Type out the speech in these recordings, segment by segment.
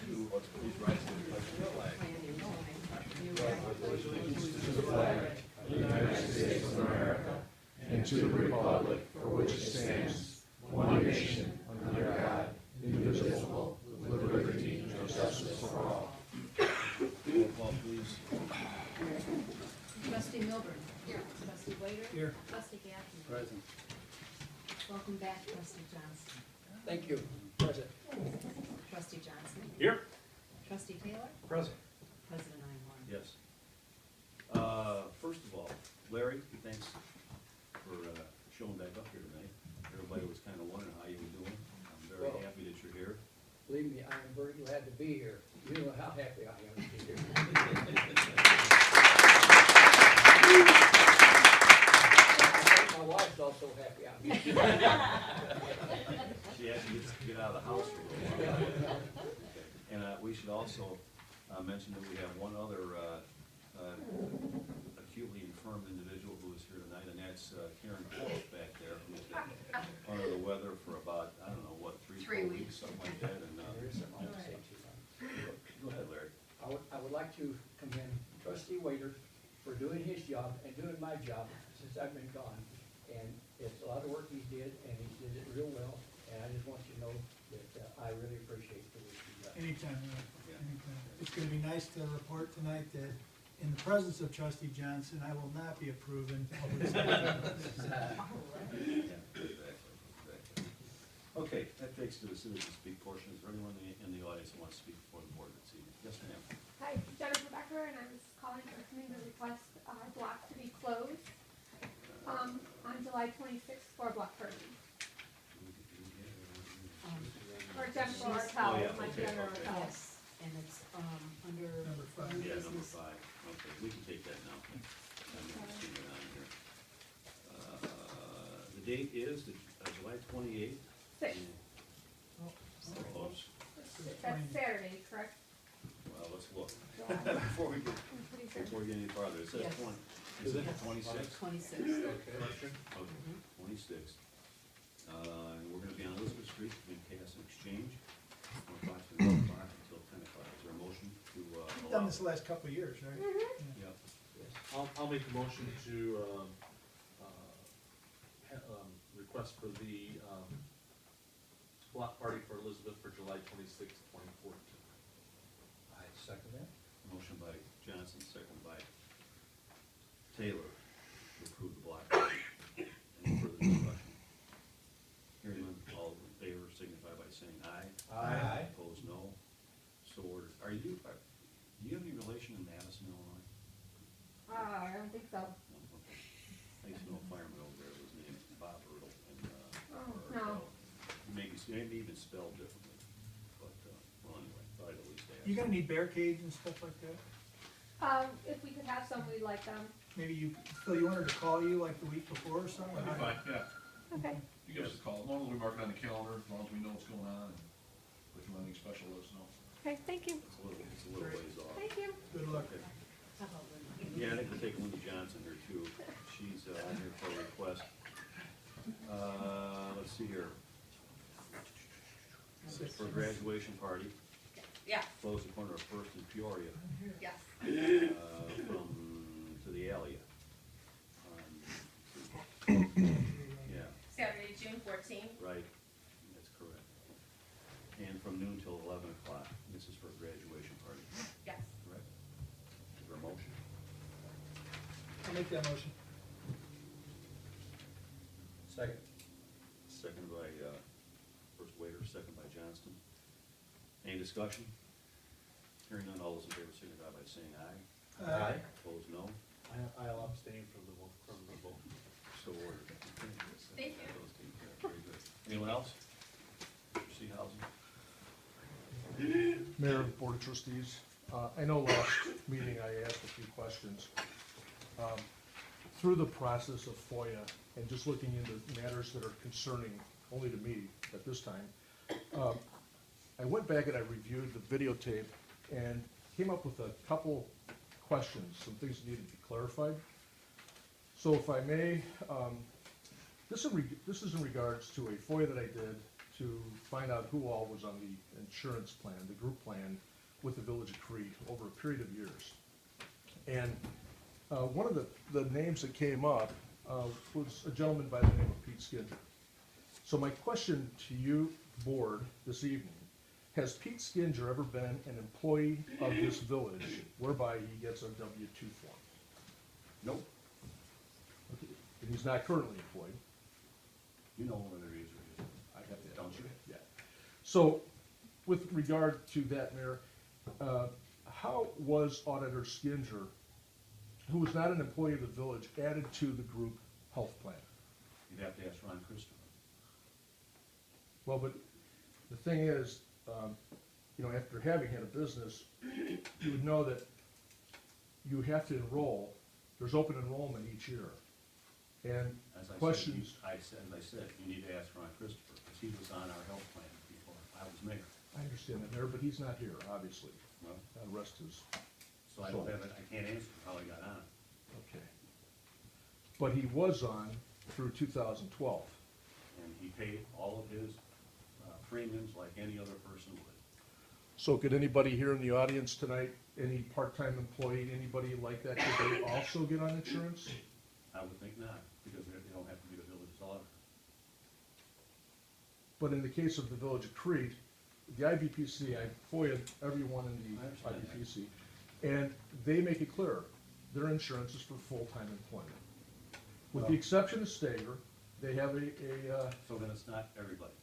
2, let's please rise to the pledge of the flag. To the flag of the United States of America and to the republic for which it stands, one nation, under God, indivisible, with liberty and justice for all. Roll call, please. Trustee Milburn. Here. Trustee Waiter. Here. Trustee Gaffney. Present. Welcome back, Trustee Johnson. Thank you. Present. Trustee Johnson. Here. Trustee Taylor. Present. President Einhorn. Yes. First of all, Larry, thanks for showing back up here tonight. Everybody was kind of wondering how you were doing. I'm very Well, happy that you're here. Believe me, I am very glad to be here. You know how happy I am to be here. My wife's also happy I'm here. She had to get out of the house for a little while. And we should also mention that we have one other acutely infirm individual who is here tonight, and that's Karen Cole back there, who's been under the weather for about, I don't know, what, 3-4 weeks, something like that. And There is something I want to say to you. go ahead, Larry. I would like to commend Trustee Waiter for doing his job and doing my job since I've been gone. And it's a lot of work he did, and he did it real well, and I just want you to know that I really appreciate the work he does. Anytime, anytime. It's gonna be nice to report tonight that in the presence of Trustee Johnson, I will not be approving public safety. Yeah, exactly. Okay, that takes to the citizen speak portion. Is there anyone in the audience who wants to speak before the board this evening? Yes, ma'am. Hi, Jennifer Becker, and I was calling for coming to request block to be closed on July 26th for a block party. Or Jennifer Martell, Oh, yeah, my okay, Jennifer okay. Martell. Yes, and it's, under. Number 5. new Yeah, number business. 5. Okay, we can take that now. I'm gonna see it on here. The date is July 28th. Six. Oh, So close. That's Saturday, correct? Well, let's look. July. Before we get, I'm pretty sure. before we get any farther, it says Yes. 20. Is it 26? 26th. Okay, 26. And we're gonna be on Elizabeth Street, in Cass and Exchange, from approximately 1 o'clock until 10 o'clock. Is there a motion to You've allow? done this the last couple of years, right? Yeah. I'll make a motion to, request for the, block party for Elizabeth for July 26th, 2014. I second that. Motion by Johnson, second by Taylor, to approve the block party. Any further discussion? Hearing none, all in favor signify by saying aye. Aye. Opposed, no. So ordered. Do you have any relation in Madison, Illinois? I don't think so. No, okay. I used to know a fireman over there, his name is Bob Earl, and, no. maybe even spelled differently, but, well, anyway, thought I'd at least ask. You gonna need barricades and stuff like that? If we could have some, we'd like them. Maybe Phil, you wanted to call you like the week before or something? That'd be fine, yeah. Okay. You give us a call, as long as we mark it on the calendar, as long as we know what's going on, and if you want anything special, let us know. Okay, thank you. It's a little ways off. Thank you. Good luck. Okay. Yeah, I think we'll take Linda Johnson here too. She's on here for a request. Let's see here. For a graduation party, Yeah, close the corner of First and Peoria, yes. to the alley. Yeah, Saturday, June 14th. right, that's correct. And from noon till 11 o'clock. This is for a graduation party, Yes. correct? Is there a motion? I'll make that motion. Second. Second by, first Waiter, second by Johnston. Any discussion? Hearing none, all those in favor signify by saying aye. Opposed, no. I'll abstain from the vote. So ordered. Thank you. Those taken care of. Very good. Anyone else? Mr. Seehausen? Mayor, Board of Trustees, I know last meeting I asked a few questions. Through the process of FOIA and just looking into matters that are concerning only to me at this time, I went back and I reviewed the videotape and came up with a couple questions, some things that needed to be clarified. So if I may, this is in regards to a FOIA that I did to find out who all was on the insurance plan, the group plan with the Village of Crete over a period of years. And one of the names that came up was a gentleman by the name of Pete Skinger. So my question to you, board, this evening, has Pete Skinger ever been an employee of this village whereby he gets a W-2 form? Nope. Okay. And he's not currently employed? You know whether he is or isn't. I have to. Don't you? Yeah. So, with regard to that, Mayor, how was Auditor Skinger, who was not an employee of the village, added to the group health plan? You'd have to ask Ron Christopher. Well, but the thing is, you know, after having had a business, you would know that you have to enroll, there's open enrollment each year. And As I questions, said, as I said, you need to ask Ron Christopher, because he was on our health plan before I was mayor. I understand that, Mayor, but he's not here, obviously. Well, Rest his, so I don't have it, I can't answer how he got on. okay. But he was on through 2012. And he paid all of his premiums like any other person would. So could anybody here in the audience tonight, any part-time employee, anybody like that, could they also get on insurance? I would think not, because they don't have to be the village's auditor. But in the case of the Village of Crete, the IBPC, I FOIA'd everyone in I the understand IBPC, and they make it clear, their insurance is for full-time employment. With the Well- exception of Stager, they have So then it's not everybody.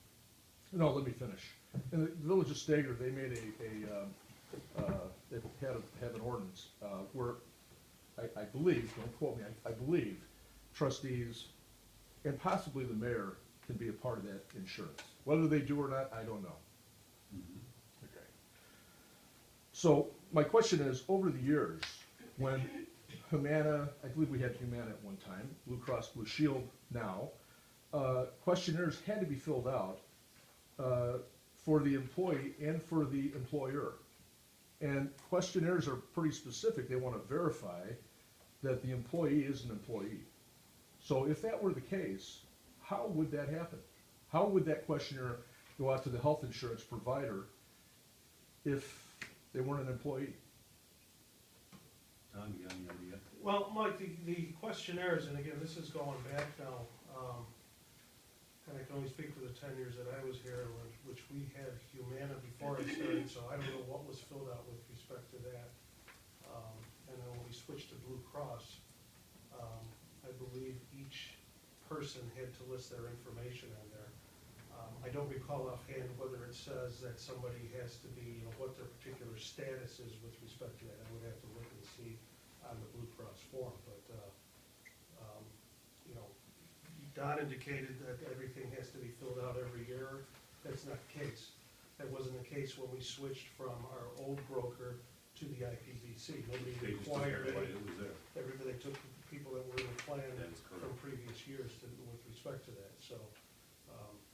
no, let me finish. In the Village of Stager, they made they have an ordinance, where I believe, don't quote me, I believe trustees and possibly the mayor can be a part of that insurance. Whether they do or not, I don't know. Okay. So my question is, over the years, when Humana, I believe we had Humana at one time, Blue Cross Blue Shield now, questionnaires had to be filled out for the employee and for the employer. And questionnaires are pretty specific. They want to verify that the employee is an employee. So if that were the case, how would that happen? How would that questionnaire go out to the health insurance provider if they weren't an employee? Tom, you got any idea? Well, Mike, the questionnaires, and again, this is going back now, and I can only speak for the 10 years that I was here, which we had Humana before I started, so I don't know what was filled out with respect to that. And then when we switched to Blue Cross, I believe each person had to list their information on there. I don't recall offhand whether it says that somebody has to be, you know, what their particular status is with respect to that. I would have to look and see on the Blue Cross form, but, you know, Don indicated that everything has to be filled out every year. That's not the case. That wasn't the case when we switched from our old broker to the IPVC. Nobody They just took required everybody it. that was there. Everybody, they took people that were in the plan That is correct. from previous years to, with respect to that, so.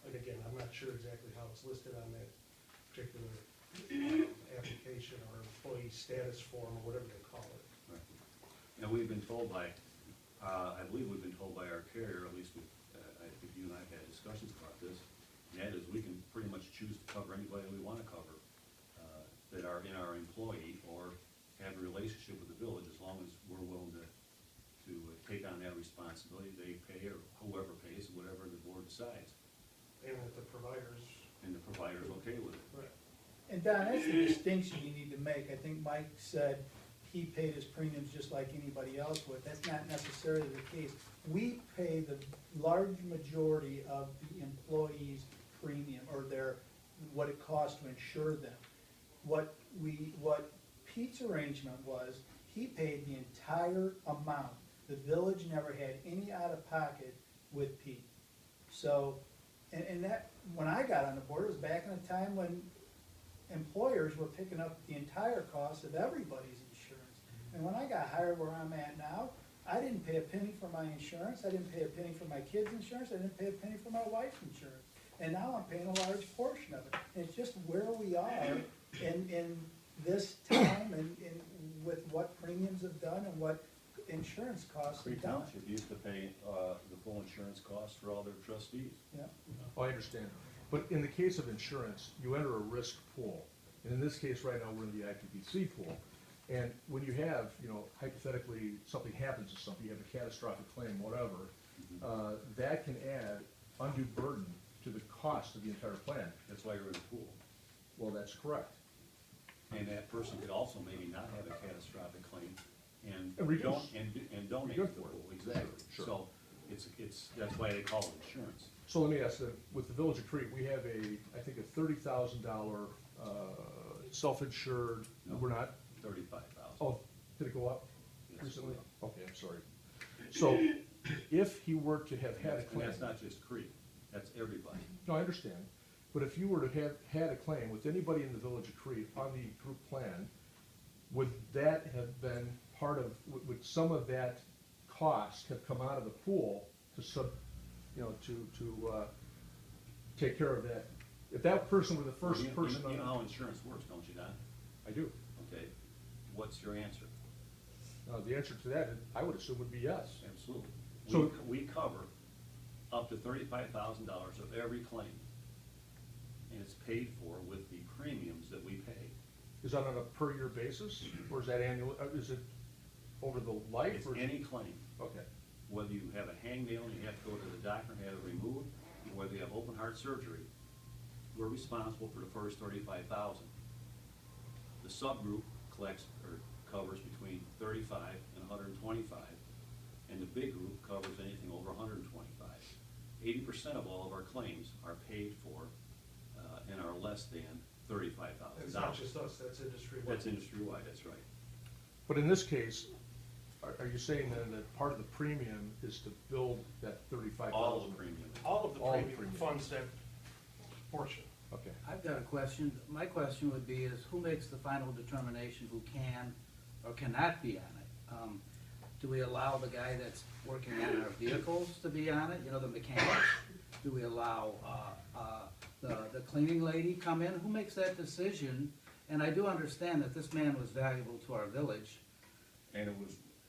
And again, I'm not sure exactly how it's listed on that particular, application or employee status form or whatever they call it. Right. And we've been told by, I believe we've been told by our carrier, at least I think you and I have had discussions about this, and that is we can pretty much choose to cover anybody we want to cover, that are in our employee or have a relationship with the village, as long as we're willing to take on that responsibility. They pay, or whoever pays, whatever the board decides, And that the providers, and the provider's okay with it. right, And Don, that's the distinction you need to make. I think Mike said he paid his premiums just like anybody else would. That's not necessarily the case. We pay the large majority of the employees' premium, or what it costs to insure them. What Pete's arrangement was, he paid the entire amount. The village never had any out-of-pocket with Pete. So, and that, when I got on the board, it was back in a time when employers were picking up the entire cost of everybody's insurance. And when I got hired where I'm at now, I didn't pay a penny for my insurance, I didn't pay a penny for my kids' insurance, I didn't pay a penny for my wife's insurance. And now I'm paying a large portion of it. And it's just where we are in this time and with what premiums have done and what insurance costs have Crete done. Township used to pay the full insurance costs for all their trustees. Yeah. Oh, I understand. But in the case of insurance, you enter a risk pool. And in this case, right now, we're in the IPPC pool. And when you have, you know, hypothetically, something happens to something, you have a catastrophic claim, whatever, that can add undue burden to the cost of the entire plan. That's why you're in the pool. Well, that's correct. And that person could also maybe not have a catastrophic claim and And reduce. donate Good to the for it. pool, exactly. Sure. So that's why they call it insurance. So let me ask you, with the Village of Crete, we have I think a $30,000 self-insured, No. we're not, 35,000. oh, did it go up Yes. recently? Okay, I'm sorry. So if he were to have had a And claim. that's not just Crete, that's everybody. No, I understand, but if you were to have had a claim with anybody in the Village of Crete on the group plan, would that have been part of, would some of that cost have come out of the pool to take care of that? If that person were the first person You know on, how insurance works, don't you, Don? I do. Okay, what's your answer? The answer to that, I would assume, would be yes. Absolutely. So- We cover up to $35,000 of every claim. And it's paid for with the premiums that we pay. Is that on a per year basis, or is that annual, is it over the life? It's or is it- any claim, Okay, whether you have a hangnail and you have to go to the doctor and have it removed, or whether you have open heart surgery, we're responsible for the first 35,000. The subgroup collects or covers between 35 and 125, and the big group covers anything over 125. 80% of all of our claims are paid for and are less than $35,000. It's not just us, that's industry. That's industry-wide, that's right. but in this case, are you saying then that part of the premium is to build that 35,000? All of the premium. All of the All the premium premium. funds that portion. Okay. I've got a question. My question would be is who makes the final determination who can or cannot be on it? Do we allow the guy that's working on our vehicles to be on it, you know, the mechanics? Do we allow the cleaning lady come in? Who makes that decision? And I do understand that this man was valuable to our village. And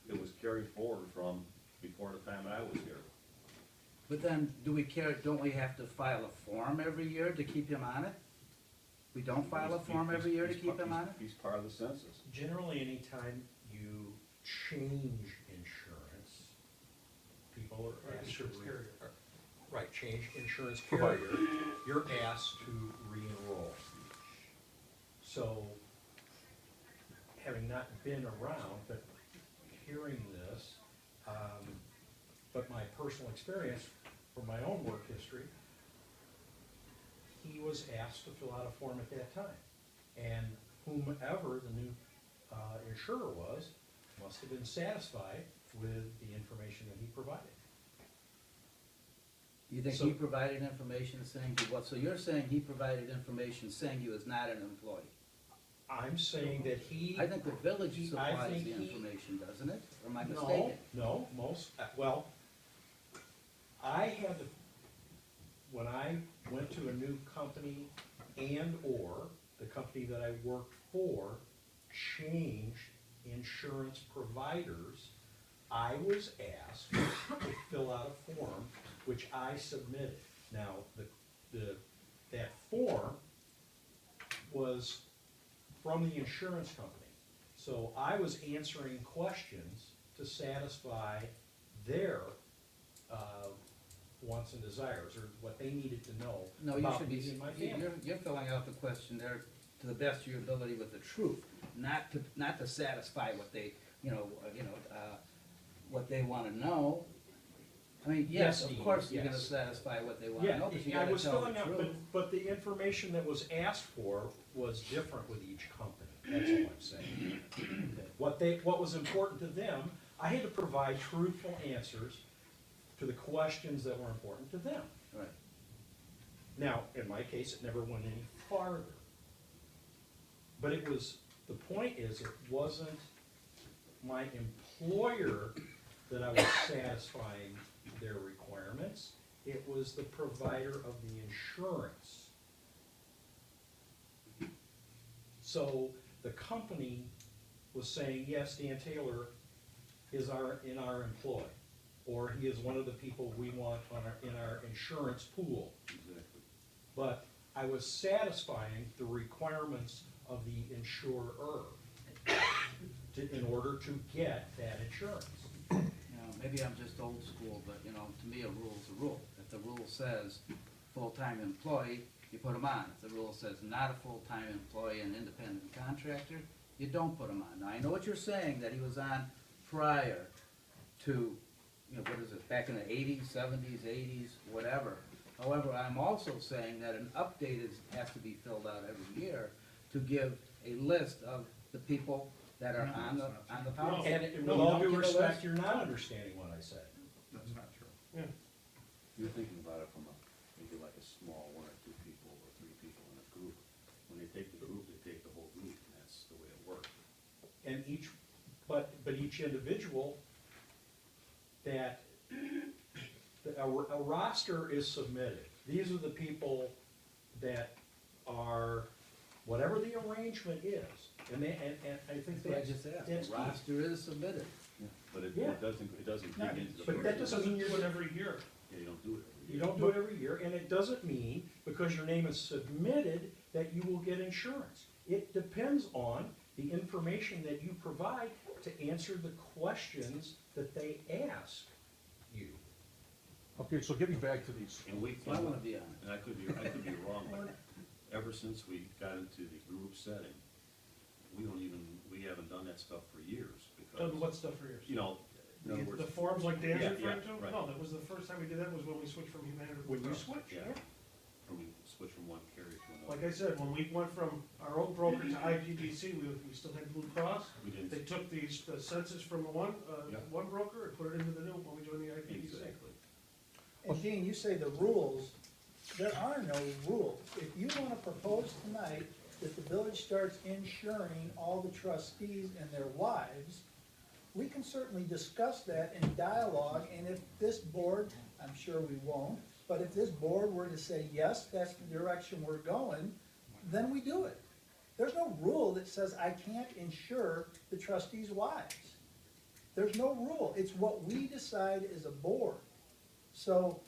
it was carried forward from before the time I was here. But then, don't we have to file a form every year to keep him on it? We don't file a form every year to keep him on it? He's part of the census. Generally, anytime you change insurance, people are asked to Insurance carrier. Right, change insurance Provider. carrier, you're asked to re-enroll. So, having not been around, but hearing this, but my personal experience from my own work history, he was asked to fill out a form at that time. And whomever the new insurer was, must have been satisfied with the information that he provided. You think So- he provided information saying he was, so you're saying he provided information saying he was not an employee? I'm saying that he. I think the village I supplies think the he- information, doesn't it? Or am I No, mistaken? no, well, I had to, when I went to a new company and/or the company that I worked for changed insurance providers, I was asked to fill out a form, which I submitted. Now, that form was from the insurance company. So I was answering questions to satisfy their wants and desires, or what they needed to know No, you about should me be, and my family. you're filling out the questionnaire to the best of your ability with the truth, not to satisfy what they, what they wanna know. I mean, yes, Yes, of Dean, course you're gonna yes. satisfy what they wanna Yeah, know, but you I gotta was tell filling the out, truth. but the information that was asked for was different with each company, that's all I'm saying. What was important to them, I had to provide truthful answers to the questions that were important to them. Right. Now, in my case, it never went any farther. But it was, the point is, it wasn't my employer that I was satisfying their requirements, it was the provider of the insurance. So the company was saying, yes, Dan Taylor is in our employ, or he is one of the people we want in our insurance pool. Exactly. but I was satisfying the requirements of the insurer in order to get that insurance. You know, maybe I'm just old school, but, you know, to me, a rule's a rule. If the rule says full-time employee, you put them on. If the rule says not a full-time employee and independent contractor, you don't put them on. Now, I know what you're saying, that he was on prior to, you know, what is it, back in the eighties, seventies, eighties, whatever. However, I'm also saying that an update has to be filled out every year to give a list of the people that are on the policy. And You with don't all due give a list? respect, you're not understanding what I said. That's not true. Yeah. You're thinking about it from maybe like a small 1 or 2 people or 3 people in a group. When they take the group, they take the whole group, and that's the way it works. And but each individual that, a roster is submitted. These are the people that are, whatever the arrangement is, and I think That's what I that's, just asked. that's The key. roster is submitted. But Yeah. it doesn't dig into the. But that doesn't mean Do you're, it every year. Yeah, you don't do it every you year. don't do it every year, and it doesn't mean, because your name is submitted, that you will get insurance. It depends on the information that you provide to answer the questions that they ask you. Okay, so getting back to these, And we, So I wanna be on it. and I could be wrong, but ever since we got into the group setting, we haven't done that stuff for years, because, Done what stuff for years? you know, in other words. The forms like Dan's Yeah, referring yeah, to? right. No, that was the first time we did that was when we switched from Humana to Blue When you Cross. switch, Yeah. yeah. When we switched from one carrier to another. Like I said, when we went from our old broker to IPBC, we still had Blue Cross. We didn't. They took the census from one Yeah. one broker and put it into the new when we joined the IPBC. Exactly. And Dean, you say the rules, there are no rules. If you wanna propose tonight that the village starts insuring all the trustees and their wives, we can certainly discuss that in dialogue, and if this board, I'm sure we won't, but if this board were to say, yes, that's the direction we're going, then we do it. There's no rule that says I can't insure the trustees' wives. There's no rule. It's what we decide as a board. So,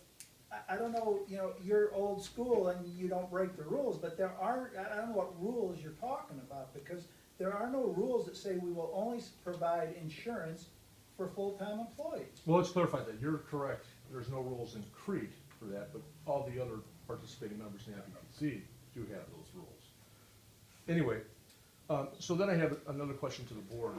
I don't know, you know, you're old school and you don't break the rules, but there are, I don't know what rules you're talking about, because there are no rules that say we will only provide insurance for full-time employees. well, let's clarify that, you're correct, there's no rules in Crete for that, but all the other participating members in the IPPC do have those rules. Anyway, so then I have another question to the board.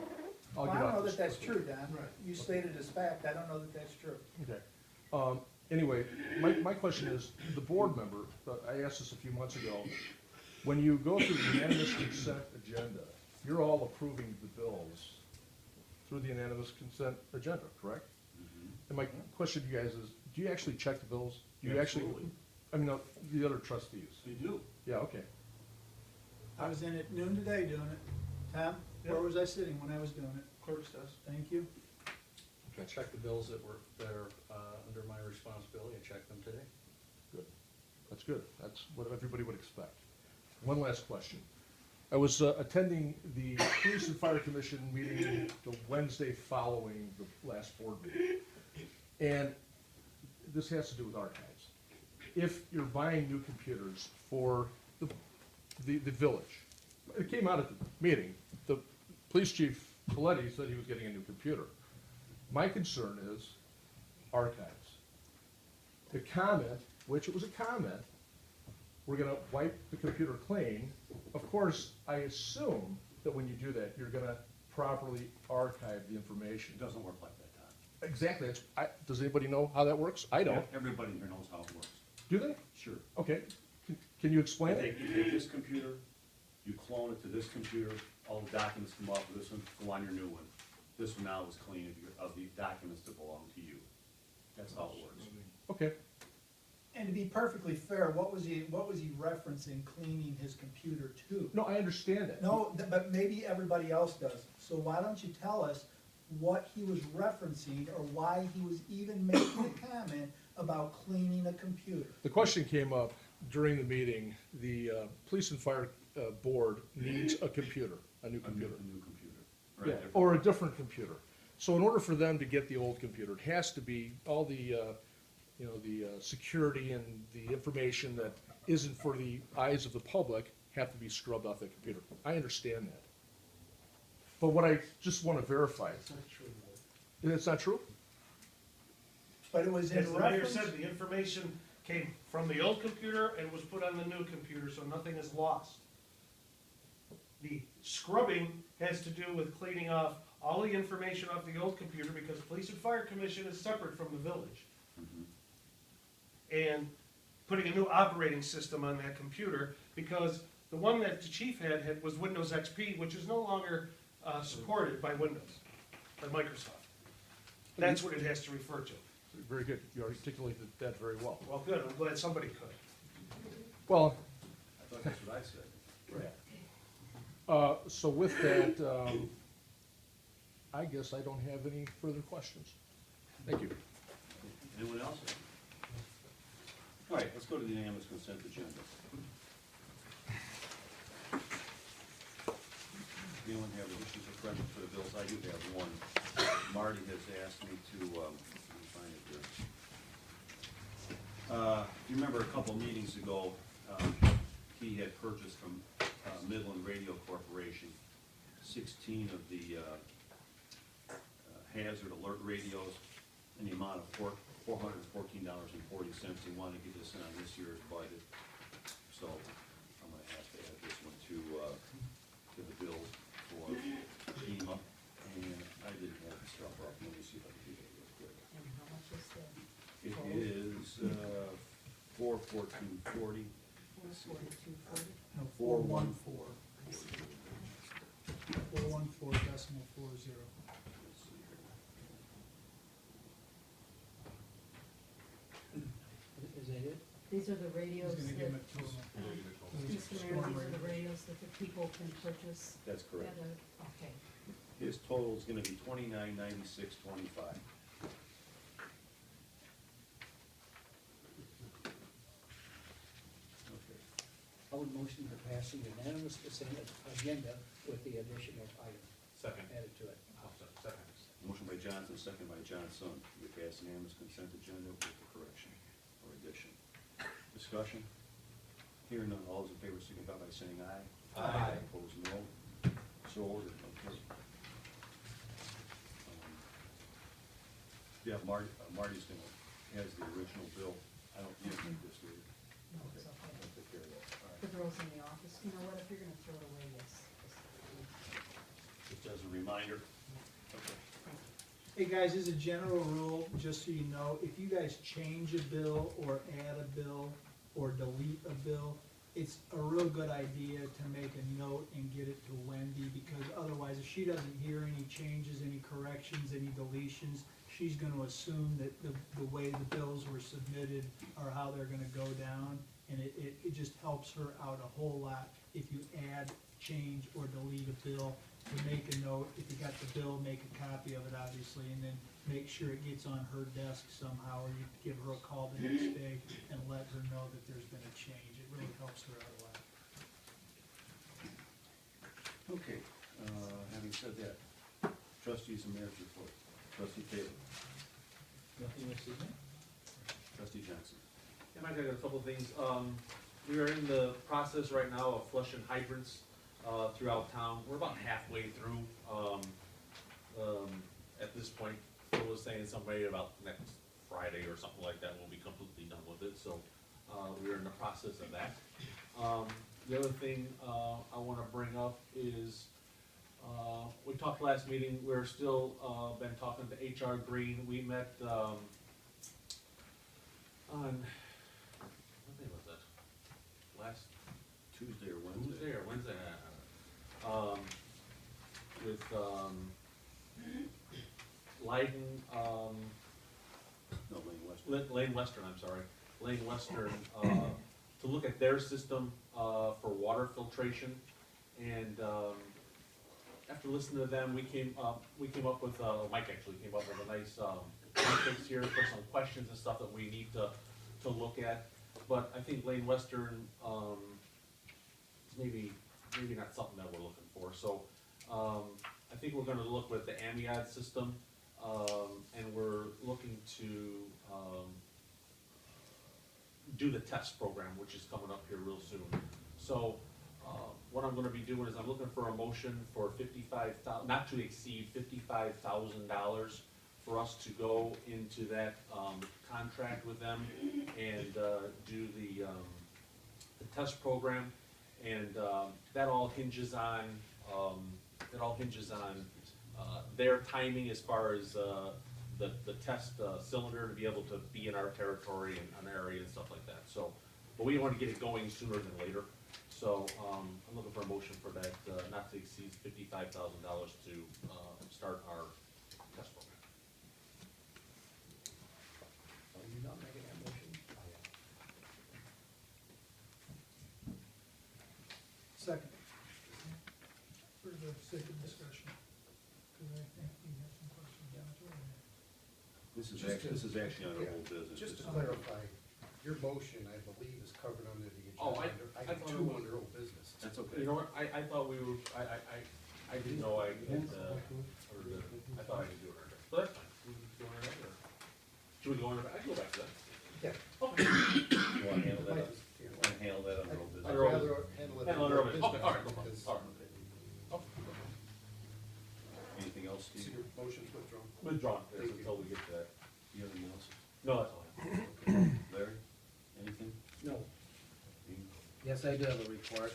I'll Well, get I don't off know this that that's quickly. true, Don. Right. You stated as fact, I don't know that that's true. Okay. Anyway, my question is, the board member, I asked this a few months ago, when you go through the unanimous consent agenda, you're all approving the bills through the unanimous consent agenda, correct? Mhm. And my question to you guys is, do you actually check the bills? Do you actually, Absolutely. I mean, the other trustees? You do. Yeah, okay. I was in at noon today doing it. Tom, where Yep. was I sitting when I was doing it? Clerks does. Thank you. I checked the bills that are under my responsibility, I checked them today. Good. That's good. That's what everybody would expect. One last question. I was attending the Police and Fire Commission meeting the Wednesday following the last board meeting. And this has to do with archives. If you're buying new computers for the village, it came out at the meeting, the police chief, Coletti, said he was getting a new computer. My concern is archives. The comment, which it was a comment, we're gonna wipe the computer clean. Of course, I assume that when you do that, you're gonna properly archive the information. It doesn't work like that, Todd. Exactly, does anybody know how that works? I don't. Everybody here knows how it works. Do they? Sure. Okay, can you explain You it? take this computer, you clone it to this computer, all the documents come off of this one, go on your new one. This one now is clean of the documents that belong to you. That's how it works. Okay, And to be perfectly fair, what was he referencing cleaning his computer to? no, I understand that. No, but maybe everybody else does. So why don't you tell us what he was referencing or why he was even making a comment about cleaning a computer? The question came up during the meeting, the police and fire board needs a computer, a new computer. A new computer. Yeah, Right. or a different computer. So in order for them to get the old computer, it has to be all the, the security and the information that isn't for the eyes of the public have to be scrubbed off the computer. I understand that. But what I just wanna verify, It's not true. it's not true? But it was As in the mayor reference, said, the information came from the old computer and was put on the new computer, so nothing is lost. The scrubbing has to do with cleaning off all the information off the old computer, because police and fire commission is separate from the village. And putting a new operating system on that computer, because the one that the chief had was Windows XP, which is no longer supported by Windows, by Microsoft. That's what it has to refer to. Very good, you articulated that very well. Well, good, I'm glad somebody could. Well, I thought that's what I said. so with that, I guess I don't have any further questions. Thank you. Anyone else? All right, let's go to the unanimous consent agenda. Anyone have issues or questions for the bills? I do have one. Marty has asked me to, let me find it here. You remember a couple meetings ago, he had purchased from Midland Radio Corporation 16 of the hazard alert radios in the amount of $414.40. He wanted to get this in on this year's budget. So I'm gonna have to add this one to the bill for FEMA. And I didn't have the stuff up. Let me see if I can do that real quick. And how much is that? It is $414.40. 44240? no, 414. 414.40. Let's see here. Is that it? These are the radios He's gonna give him that, a total. Mr. Mayor, these are the radios that the people can purchase That's at correct. okay. His total is gonna be $29.96.25. Okay. I would motion to pass the unanimous consent agenda with the additional item Second. added to it. Second. Motion by Johnson, second by Johnson, to pass the unanimous consent agenda with the correction or addition. Discussion? Hearing none, all those in favor signify by saying aye. Aye. Opposed, no. So ordered, okay. Yeah, Marty's gonna, has the original bill. I don't need to make this, do you? No, it's okay. I'll take care of that. All right. The girls in the office, you know what, if you're gonna throw it away, yes. Just as a reminder. Okay. Hey guys, as a general rule, just so you know, if you guys change a bill or add a bill or delete a bill, it's a real good idea to make a note and get it to Wendy, because otherwise, if she doesn't hear any changes, any corrections, any deletions, she's gonna assume that the way the bills were submitted are how they're gonna go down, and it just helps her out a whole lot if you add, change, or delete a bill. To make a note, if you got the bill, make a copy of it, obviously, and then make sure it gets on her desk somehow, or you give her a call the next day and let her know that there's been a change. It really helps her out a lot. Okay, having said that, trustees and mayor's report. Trustee Taylor, Nothing this evening? trustee Johnson. Yeah, Mike, I got a couple of things. We are in the process right now of flushing hydrants throughout town. We're about halfway through. At this point, Phil was saying somebody about next Friday or something like that, we'll be completely done with it, so we are in the process of that. The other thing I wanna bring up is, we talked last meeting, we're still been talking to HR Green. We met on, what day was that? Last Tuesday or Wednesday? Tuesday or Wednesday, with, Leiden, No, Lane West. Lane Western, I'm sorry, Lane Western, to look at their system, for water filtration. And, after listening to them, we came up with, Mike actually came up with a nice, topics here for some questions and stuff that we need to look at. But I think Lane Western, is maybe not something that we're looking for, so, I think we're gonna look with the Amiad system, and we're looking to, do the test program, which is coming up here real soon. So, what I'm gonna be doing is I'm looking for a motion for not to exceed $55,000 for us to go into that, contract with them and, do the test program. And, that all hinges on, their timing as far as, the test cylinder to be able to be in our territory and an area and stuff like that. So, but we want to get it going sooner than later. So, I'm looking for a motion for that, not to exceed $55,000 to start our test program. Are you not making that motion? Second. For the sake of discussion, because I think we have some questions on it. This is actually on our old business. Just to clarify, your motion, I believe, is covered under the agenda. Oh, I Item thought it 2 was- under old business. That's okay. You know what, I thought we were, I didn't know I had, I thought I could do it right there. So that's fine, we can go right there. Should we go in, I can go back to that. Yeah. Okay. You wanna handle that, you wanna handle that under old business? I'd rather handle it Handle it under over. business. Okay, all right, no problem. because- All right. Anything else, So Steve? your motion's withdrawn. Withdrawn, Thank you. until we get to that. You have anything else? No, that's all I have. Okay. Larry, anything? No. Dean? Yes, I do have a report.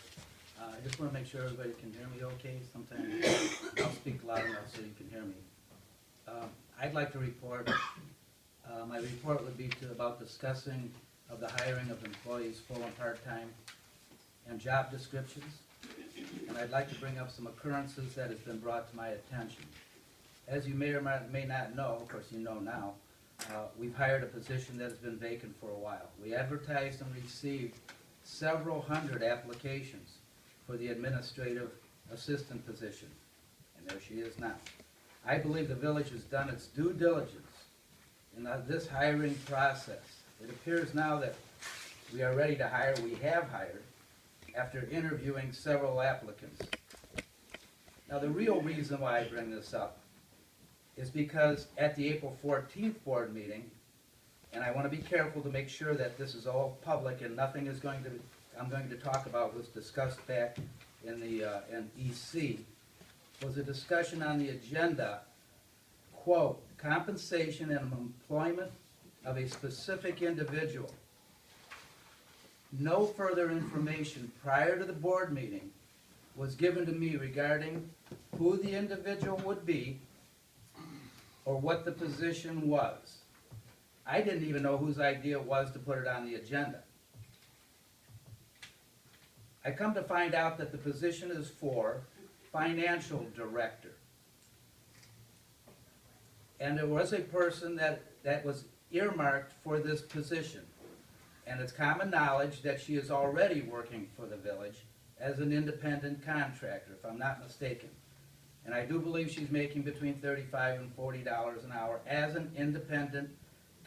I just wanna make sure everybody can hear me okay. Sometimes I'll speak loud enough so you can hear me. I'd like to report, my report would be about discussing of the hiring of employees, full and part-time, and job descriptions. And I'd like to bring up some occurrences that has been brought to my attention. As you may or may not know, of course you know now, we've hired a position that has been vacant for a while. We advertised and received several hundred applications for the administrative assistant position, and there she is now. I believe the village has done its due diligence in this hiring process. It appears now that we are ready to hire, we have hired, after interviewing several applicants. Now, the real reason why I bring this up is because at the April 14th board meeting, and I want to be careful to make sure that this is all public and nothing is going to, I'm going to talk about was discussed back in the, in EC, was a discussion on the agenda, quote, compensation and employment of a specific individual. No further information prior to the board meeting was given to me regarding who the individual would be or what the position was. I didn't even know whose idea it was to put it on the agenda. I come to find out that the position is for financial director. And there was a person that was earmarked for this position. And it's common knowledge that she is already working for the village as an independent contractor, if I'm not mistaken. And I do believe she's making between $35 and $40 an hour as an independent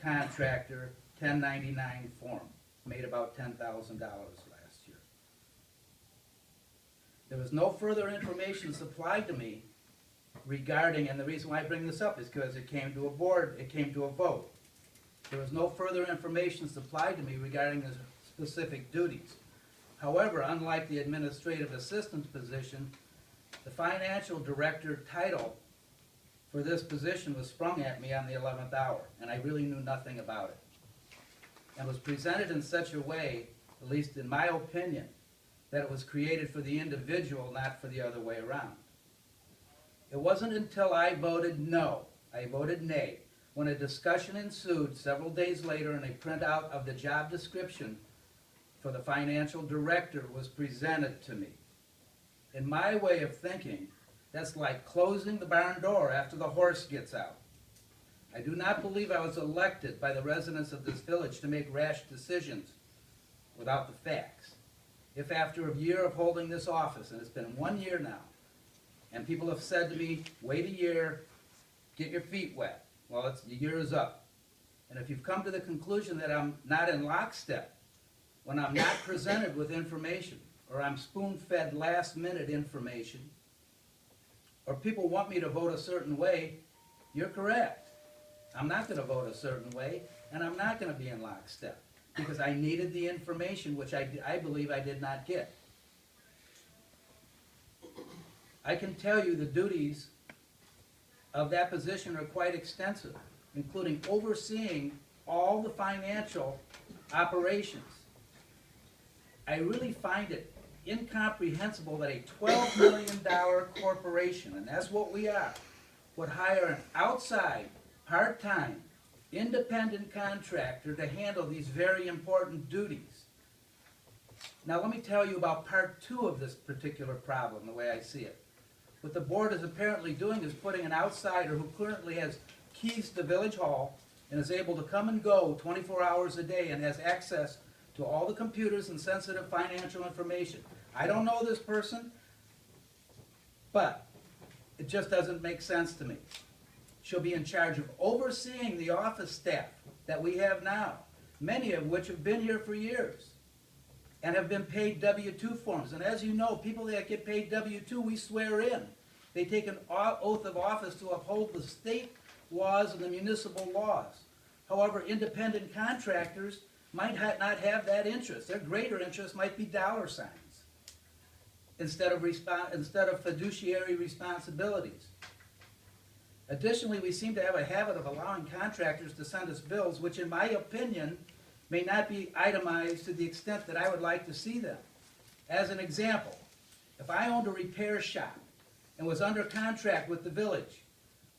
contractor, 1099 form. Made about $10,000 last year. There was no further information supplied to me regarding, and the reason why I bring this up is because it came to a board, it came to a vote. There was no further information supplied to me regarding the specific duties. However, unlike the administrative assistant position, the financial director title for this position was sprung at me on the 11th hour, and I really knew nothing about it. And was presented in such a way, at least in my opinion, that it was created for the individual, not for the other way around. It wasn't until I voted no, I voted nay, when a discussion ensued several days later and a printout of the job description for the financial director was presented to me. In my way of thinking, that's like closing the barn door after the horse gets out. I do not believe I was elected by the residents of this village to make rash decisions without the facts. If after a year of holding this office, and it's been 1 year now, and people have said to me, wait a year, get your feet wet. Well, the year is up. And if you've come to the conclusion that I'm not in lockstep, when I'm not presented with information, or I'm spoon-fed last-minute information, or people want me to vote a certain way, you're correct. I'm not going to vote a certain way, and I'm not going to be in lockstep. because I needed the information, which I believe I did not get. I can tell you the duties of that position are quite extensive, including overseeing all the financial operations. I really find it incomprehensible that a $12 million corporation, and that's what we are, would hire an outside, part-time, independent contractor to handle these very important duties. Now let me tell you about part two of this particular problem, the way I see it. What the board is apparently doing is putting an outsider who currently has keys to Village Hall and is able to come and go 24 hours a day and has access to all the computers and sensitive financial information. I don't know this person, but it just doesn't make sense to me. She'll be in charge of overseeing the office staff that we have now, many of which have been here for years and have been paid W-2 forms. And as you know, people that get paid W-2, we swear in. They take an oath of office to uphold the state laws and the municipal laws. However, independent contractors might not have that interest. Their greater interest might be dollar signs instead of fiduciary responsibilities. Additionally, we seem to have a habit of allowing contractors to send us bills, which in my opinion may not be itemized to the extent that I would like to see them. As an example, if I owned a repair shop and was under contract with the village,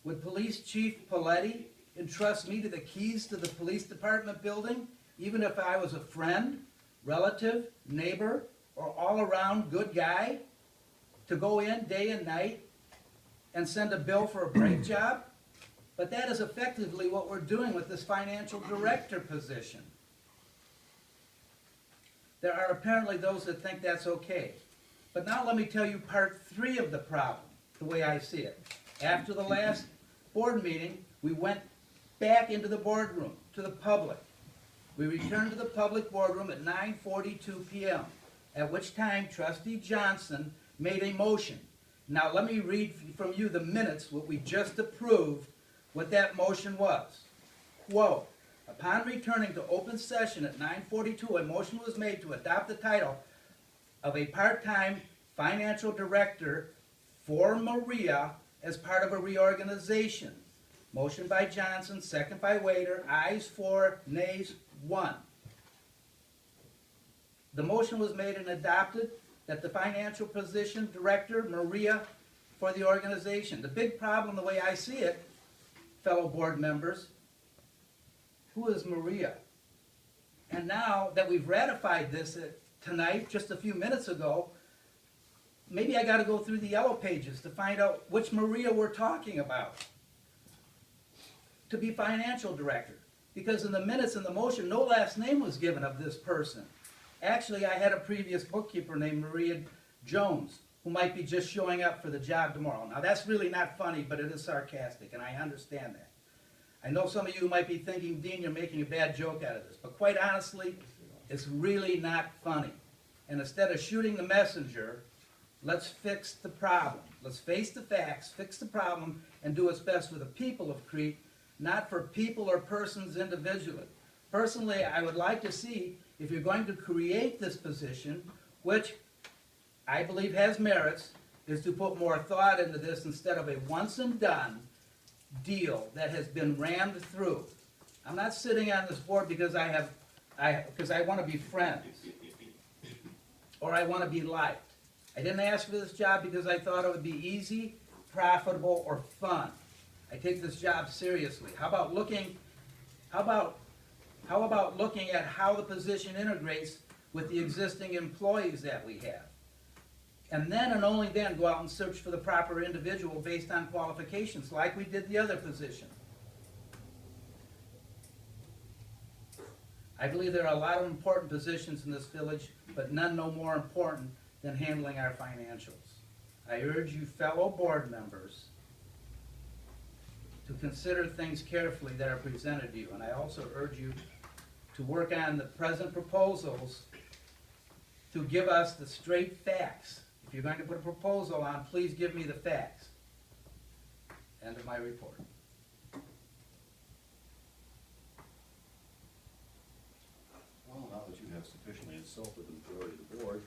would Police Chief Paletti entrust me to the keys to the police department building, even if I was a friend, relative, neighbor, or all-around good guy, to go in day and night and send a bill for a brake job? But that is effectively what we're doing with this financial director position. There are apparently those that think that's okay. But now let me tell you part three of the problem, the way I see it. After the last board meeting, we went back into the boardroom, to the public. We returned to the public boardroom at 9:42 p.m., at which time Trustee Johnson made a motion. Now let me read from you the minutes, what we just approved, what that motion was. Quote, upon returning to open session at 9:42, a motion was made to adopt the title of a part-time financial director for Maria as part of a reorganization. Motion by Johnson, second by Wader, ayes 4, nays 1. The motion was made and adopted that the financial position director, Maria, for the organization. The big problem, the way I see it, fellow board members, who is Maria? And now that we've ratified this tonight, just a few minutes ago, maybe I got to go through the yellow pages to find out which Maria we're talking about to be financial director. Because in the minutes and the motion, no last name was given of this person. Actually, I had a previous bookkeeper named Maria Jones, who might be just showing up for the job tomorrow. Now, that's really not funny, but it is sarcastic, and I understand that. I know some of you might be thinking, Dean, you're making a bad joke out of this. But quite honestly, it's really not funny. And instead of shooting the messenger, let's fix the problem. Let's face the facts, fix the problem, and do what's best for the people of Crete, not for people or persons individually. Personally, I would like to see, if you're going to create this position, which I believe has merits, is to put more thought into this instead of a once and done deal that has been rammed through. I'm not sitting on this board because I want to be friends or I want to be liked. I didn't ask for this job because I thought it would be easy, profitable, or fun. I take this job seriously. How about looking at how the position integrates with the existing employees that we have? And then and only then go out and search for the proper individual based on qualifications, like we did the other position. I believe there are a lot of important positions in this village, but none no more important than handling our financials. I urge you fellow board members to consider things carefully that are presented to you, and I also urge you to work on the present proposals to give us the straight facts. If you're going to put a proposal on, please give me the facts. End of my report. sufficiently insulted the majority of the board,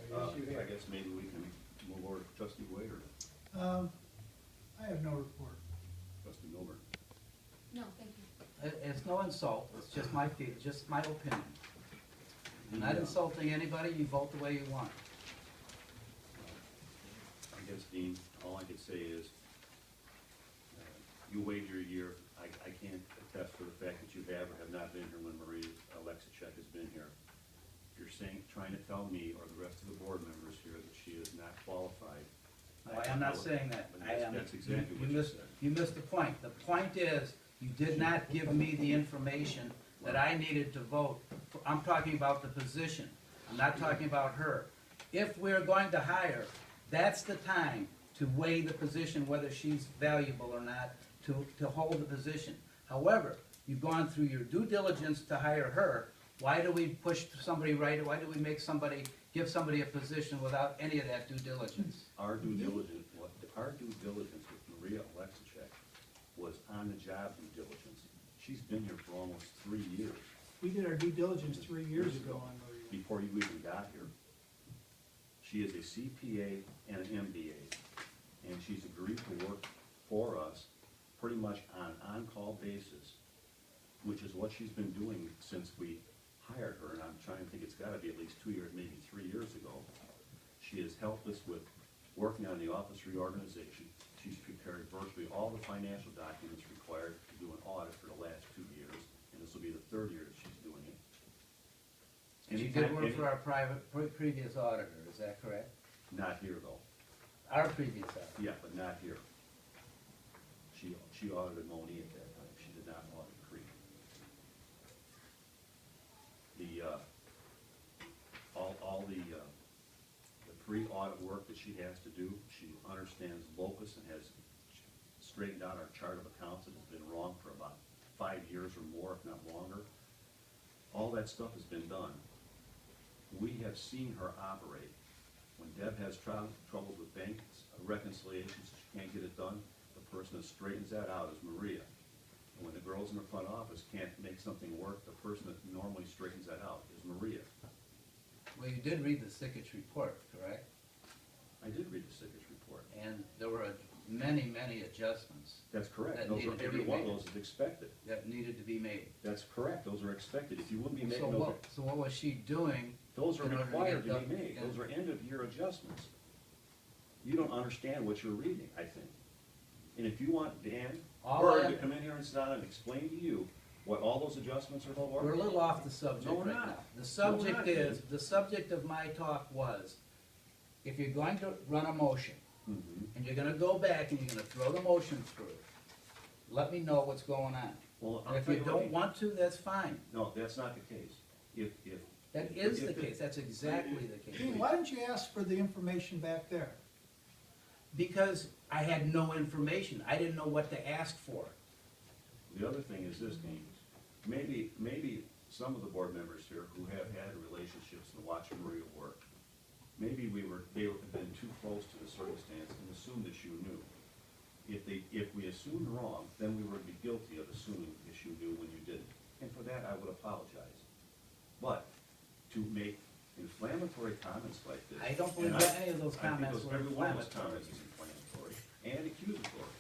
Yes, you I have. guess maybe we can move over to trustee Waiter, I have no report. trustee Milburn. No, thank you. It's no insult, it's just my just my opinion. I'm not The, insulting anybody, you vote the way you want. I guess, Dean, all I could say is, you waited your year. I can't attest for the fact that you have or have not been here when Marie Alexicek has been here. You're saying, trying to tell me or the rest of the board members here that she is not qualified. No, I am not saying that. But I am. That's exactly what you you missed. said. You missed the point. The point is, you did not give me the information that I needed to vote. I'm talking about the position. I'm not talking about her. If we're going to hire, that's the time to weigh the position, whether she's valuable or not, to hold the position. However, you've gone through your due diligence to hire her. Why do we push somebody right? Why do we make somebody, give somebody a position without any of that due diligence? Our due diligence with Maria Alexicek was on the job due diligence. She's been here for almost 3 years. We did our due diligence 3 years ago on Maria. Before you even got here. She is a CPA and an MBA, and she's agreed to work for us pretty much on an on-call basis, which is what she's been doing since we hired her, and I'm trying to think, it's gotta be at least 2 years, maybe 3 years ago. She has helped us with working on the office reorganization. She's prepared virtually all the financial documents required to do an audit for the last 2 years, and this will be the 3rd year that she's doing it. And she did work for our previous auditor, is that correct? Not here, though. Our previous auditor. Yeah, but not here. She audited Moni at that time. She did not audit Crete. All the pre-audit work that she has to do, she understands locus and has straightened out our chart of accounts that has been wrong for about 5 years or more, if not longer. All that stuff has been done. We have seen her operate. When Deb has troubles with bank reconciliations, she can't get it done, the person that straightens that out is Maria. And when the girls in the front office can't make something work, the person that normally straightens that out is Maria. Well, you did read the Sickich report, correct? I did read the Sickich report. And there were many, many adjustments That's correct. That Those needed are, to every be one of made. those is expected. that needed to be made. That's correct. Those are expected. If you wouldn't be So making those, what was she doing? those are in order to required to get be the- made. Those are end-of-year adjustments. You don't understand what you're reading, I think. And if you want Dan All Bird I- to come in here and sit down and explain to you what all those adjustments are for. We're a little off the subject No, we're right not. now. The No, subject we're not. is, the subject of my talk was, if you're going to run a motion, Mhm. and you're gonna go back and you're gonna throw the motion through, let me know what's going on. Well, And I'll if tell you you what, don't want to, that's fine. no, that's not the case. If. That is if the case, that's exactly the case. Dean, why didn't you ask for the information back there? Because I had no information, I didn't know what to ask for. The other thing is this, Dean, maybe some of the board members here who have had relationships and watched Maria work, maybe they have been too close to the circumstance and assumed that you knew. If we assumed wrong, then we would be guilty of assuming that you knew when you didn't. And for that, I would apologize. But to make inflammatory comments like this. I don't believe and that any of those comments were Every one of those inflammatory. comments is inflammatory and accusatory.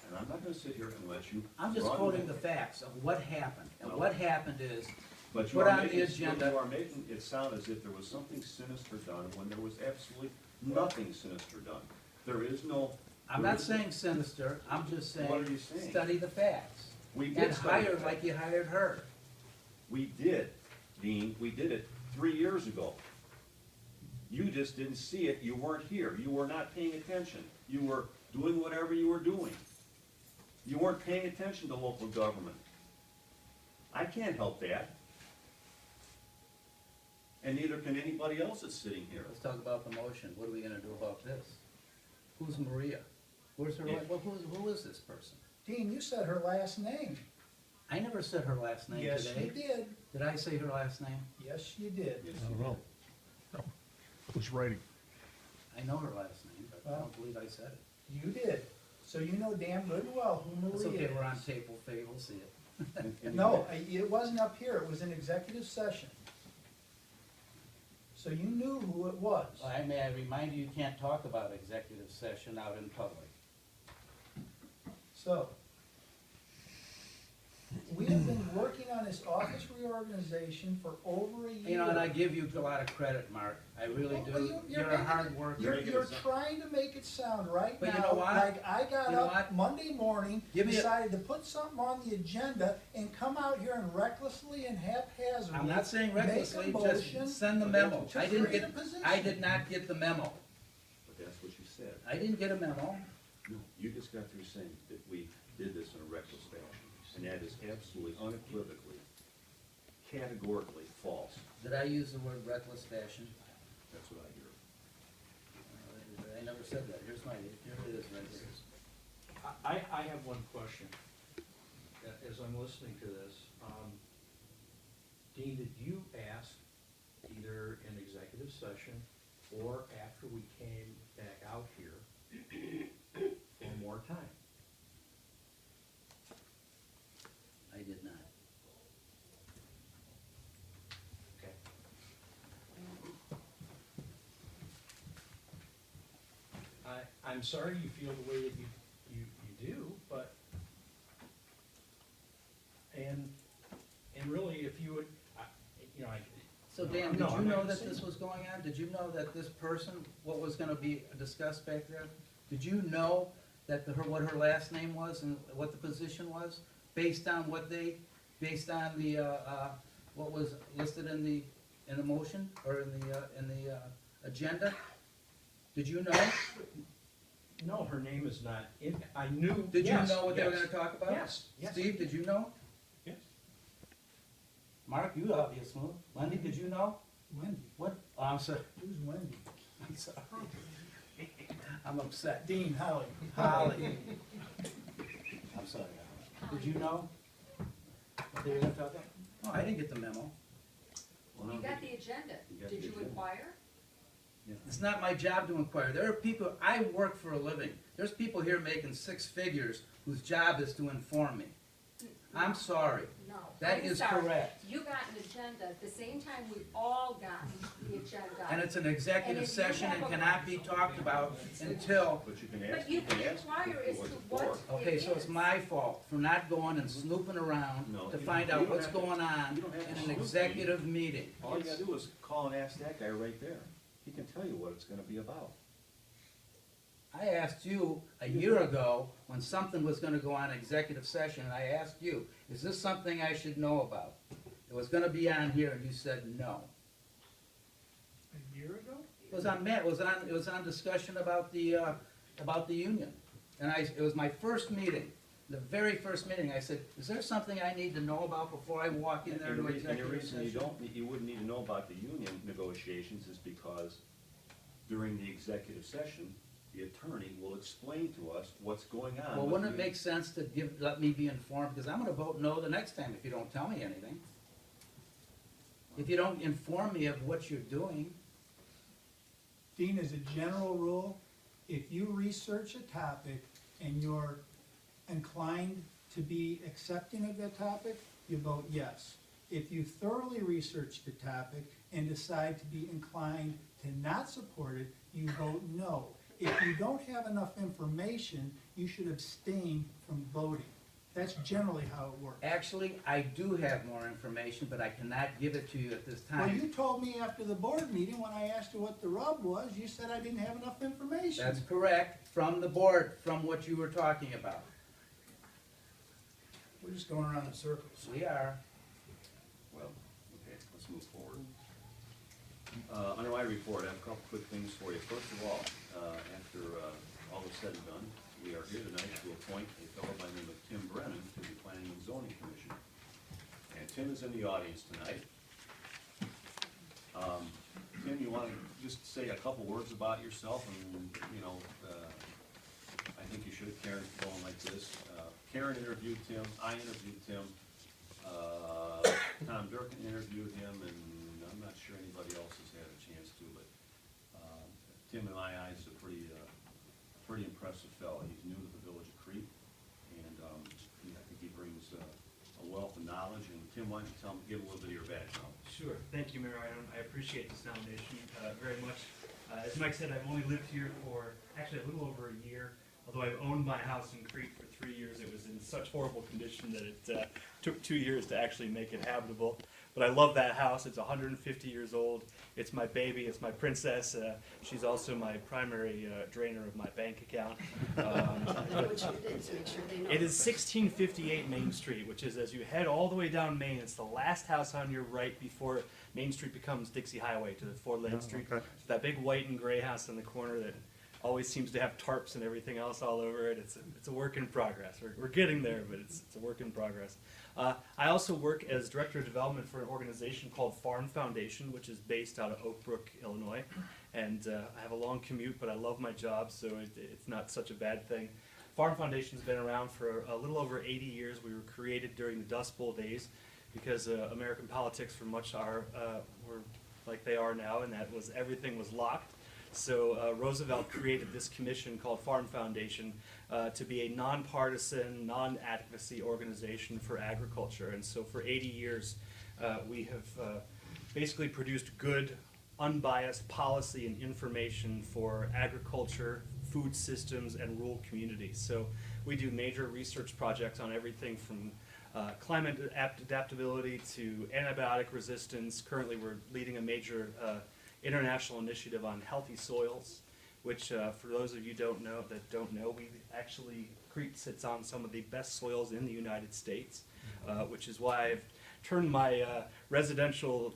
And I'm not gonna sit here and let you. I'm just run quoting with the it. facts of what happened, and No. what happened is, But you put are on the making, agenda. you are making it sound as if there was something sinister done when there was absolutely nothing sinister done. There is no. I'm there not is- saying sinister, I'm just What are you saying, saying? study the facts. We did And study the hire facts. like you hired her. We did, Dean, we did it 3 years ago. You just didn't see it, you weren't here, you were not paying attention, you were doing whatever you were doing. You weren't paying attention to local government. I can't help that. And neither can anybody else that's sitting here. Let's talk about the motion, what are we gonna do about this? Who's Maria? Where's her, Yeah. who is this person? Dean, you said her last name. I never said her last name Yes, today. you did. Did I say her last name? Yes, you did. Yes, I don't know. No, it was writing. I know her last name, but I Well- don't believe I said it. You did. So you know damn good and well who It's Maria okay, is. we're on tape, we'll see it. And No, it wasn't up here. It was an executive session. so you knew who it was. May I remind you, you can't talk about executive session out in public. So, we have been working on this office reorganization for over a year. You know, and I give you a lot of credit, Mark, I really Well, do. You're a making hard it- worker. You're trying to make it sound right But you now, know what? like I got You know up what? Monday morning, Give me a- decided to put something on the agenda and come out here and recklessly and haphazardly. I'm not saying recklessly, make a motion just send the memo. to I didn't create get, a position. I did not get the memo. But that's what you said. I didn't get a memo. No, you just got through saying that we did this in a reckless fashion, and that is absolutely unequivocally, categorically false. Did I use the word reckless fashion? That's what I hear. I never said that. Here it is, right here. I have one question. As I'm listening to this, Dean, did you ask either in executive session or after we came back out here for more time? I did not. Okay. I'm sorry you feel the way that you do, but, and really, if you would, you know, So Dan, did No, you I'm know not that saying this that. was going on? Did you know that this person, what was gonna be discussed back there? Did you know that what her last name was and what the position was? Based on what the, what was listed in the motion or in the agenda? Did you know? no, her name is not in, I knew. Did you yes, know what they were yes. gonna talk about? Yes, yes. Steve, did you know? Yes. Mark, you obviously smooth. Wendy, did you know? Wendy, What? Oh, I'm sorry. who's Wendy? I'm sorry. I'm upset. Dean, Holly. Holly. I'm sorry, Holly. Did you know what they were gonna talk about? No, I didn't get the memo. Well, no, You got the agenda. You got Did the you agenda. inquire? It's not my job to inquire. There are people, I work for a living. There's people here making six figures whose job is to inform me. I'm sorry. No. That I'm is sorry. correct. You got an agenda at the same time we all got the agenda. And it's an And executive if you session and have a- cannot be talked about until, But you can ask, But you can ask inquire as what to it's what for. okay, it so it's is. my fault for not going and snooping around No, to you find don't- out you don't what's have to- going on you don't have to in an snoop. executive meeting. All you gotta do is call and ask that guy right there. He can tell you what it's gonna be about. I asked you a year ago, when something was gonna go on executive session, and I asked you, is this something I should know about? It was gonna be on here, and you said no. A year ago? It was on discussion about the union. And it was my first meeting, the very first meeting, I said, is there something I need to know about before I walk in there And to the reason executive session? you wouldn't need to know about the union negotiations is because during the executive session, the attorney will explain to us what's going on. Well, with wouldn't it the- make sense to let me be informed, because I'm gonna vote no the next time if you don't tell me anything. If you don't inform me of what you're doing, Dean, as a general rule, if you research a topic and you're inclined to be accepting of that topic, you vote yes. If you thoroughly research the topic and decide to be inclined to not support it, you vote no. If you don't have enough information, you should abstain from voting. That's generally how it works. actually, I do have more information, but I cannot give it to you at this Well, time. you told me after the board meeting, when I asked you what the rub was, you said I didn't have enough information. That's correct, from the board, from what you were talking about. We're just going around in circles. We are. Well, okay, let's move forward. Under my report, I have a couple quick things for you. First of all, after all is said and done, we are here tonight to appoint a fellow by the name of Tim Brennan to the Planning and Zoning Commission. And Tim is in the audience tonight. Tim, you want to just say a couple words about yourself and, you know, I think you should have Karen's going like this. Karen interviewed Tim, I interviewed Tim, Tom Durkin interviewed him, and I'm not sure anybody else has had a chance to, but Tim, in my eyes, is a pretty impressive fellow. He's new to the village of Crete, and I think he brings a wealth of knowledge, and Tim, why don't you give a little bit of your background? Sure. Thank you, Mayor Iron. I appreciate this nomination very much. As Mike said, I've only lived here for actually a little over a year. Although I've owned my house in Crete for 3 years, it was in such horrible condition that it took 2 years to actually make it habitable. But I love that house. It's 150 years old. It's my baby. It's my princess. She's also my primary drainer of my bank account. It is 1658 Main Street, which is as you head all the way down Main. It's the last house on your right before Main Street becomes Dixie Highway to the 4-lane street. Okay. It's that big white and gray house in the corner that always seems to have tarps and everything else all over it. It's a work in progress. We're getting there, but it's a work in progress. I also work as Director of Development for an organization called Farm Foundation, which is based out of Oak Brook, Illinois. And I have a long commute, but I love my job, so it's not such a bad thing. Farm Foundation's been around for a little over 80 years. We were created during the Dust Bowl days because American politics for much were like they are now, and that was everything was locked. So Roosevelt created this commission called Farm Foundation to be a nonpartisan, non-advocacy organization for agriculture. And so for 80 years, we have basically produced good, unbiased policy and information for agriculture, food systems, and rural communities. So we do major research projects on everything from climate adaptability to antibiotic resistance. Currently, we're leading a major international initiative on healthy soils, which for those of you that don't know, we actually, Crete sits on some of the best soils in the United States, which is why I've turned my residential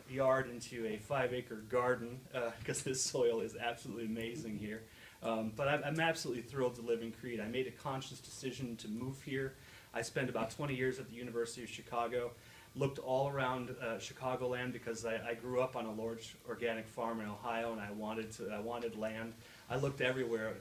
yard into a 5-acre garden, because this soil is absolutely amazing here. But I'm absolutely thrilled to live in Crete. I made a conscious decision to move here. I spent about 20 years at the University of Chicago. Looked all around Chicagoland because I grew up on a large organic farm in Ohio, and I wanted land. I looked everywhere,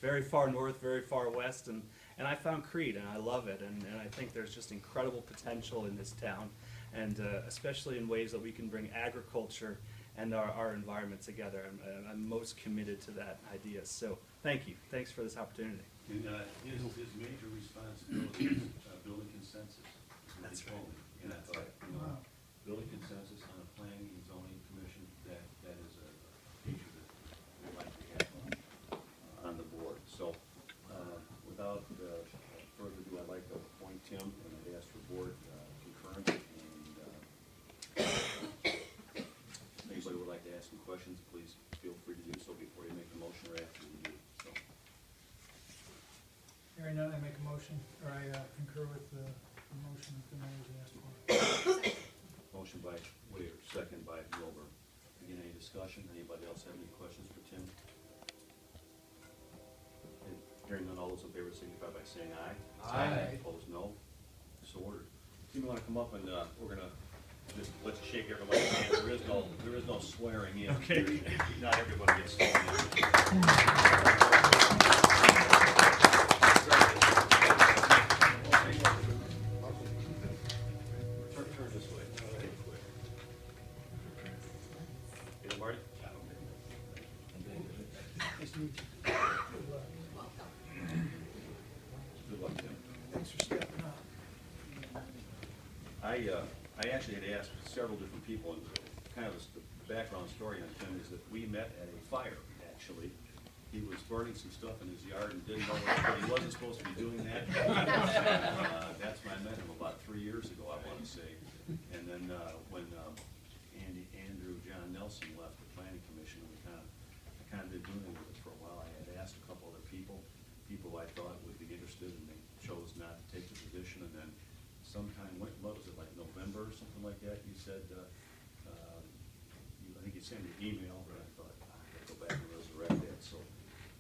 very far north, very far west, and I found Crete, and I love it, and I think there's just incredible potential in this town, and especially in ways that we can bring agriculture and our environment together. I'm most committed to that idea. So thank you. Thanks for this opportunity. And his major responsibility is building consensus. That's right. And I thought, building consensus on a planning and zoning commission, that is a feature that we'd like to have on the board. So, without further ado, I'd like to appoint Tim, and I'd ask for board concurrence. And anybody would like to ask some questions, please feel free to do so before you make the motion or after you do. So, Hearing none, I make a motion, or I concur with the motion that the mayor's asked for. motion by Waiter, second by Wilbur. Again, any discussion? Anybody else have any questions for Tim? And hearing none, all those in favor signify by saying aye. Aye. Opposed, no. So ordered. Tim, you want to come up and we're gonna just let's shake everybody's hand. There is no swearing in. Okay. Not everybody gets sworn in. Turn this way. Hey, Marty? Nice to meet you. Good luck, Tim. Thanks for stepping up. I actually had asked several different people, and kind of the background story on Tim is that we met at a fire, actually. He was burning some stuff in his yard and didn't know that he wasn't supposed to be doing that. That's when I met him about 3 years ago, I want to say. And then when Andrew John Nelson left the planning commission, I kind of been doing with it for a while. I had asked a couple other people I thought would be interested, and they chose not to take the position. And then sometime, what was it, like November or something like that, you said, I think you sent me an email, but I thought, I gotta go back and resurrect that, so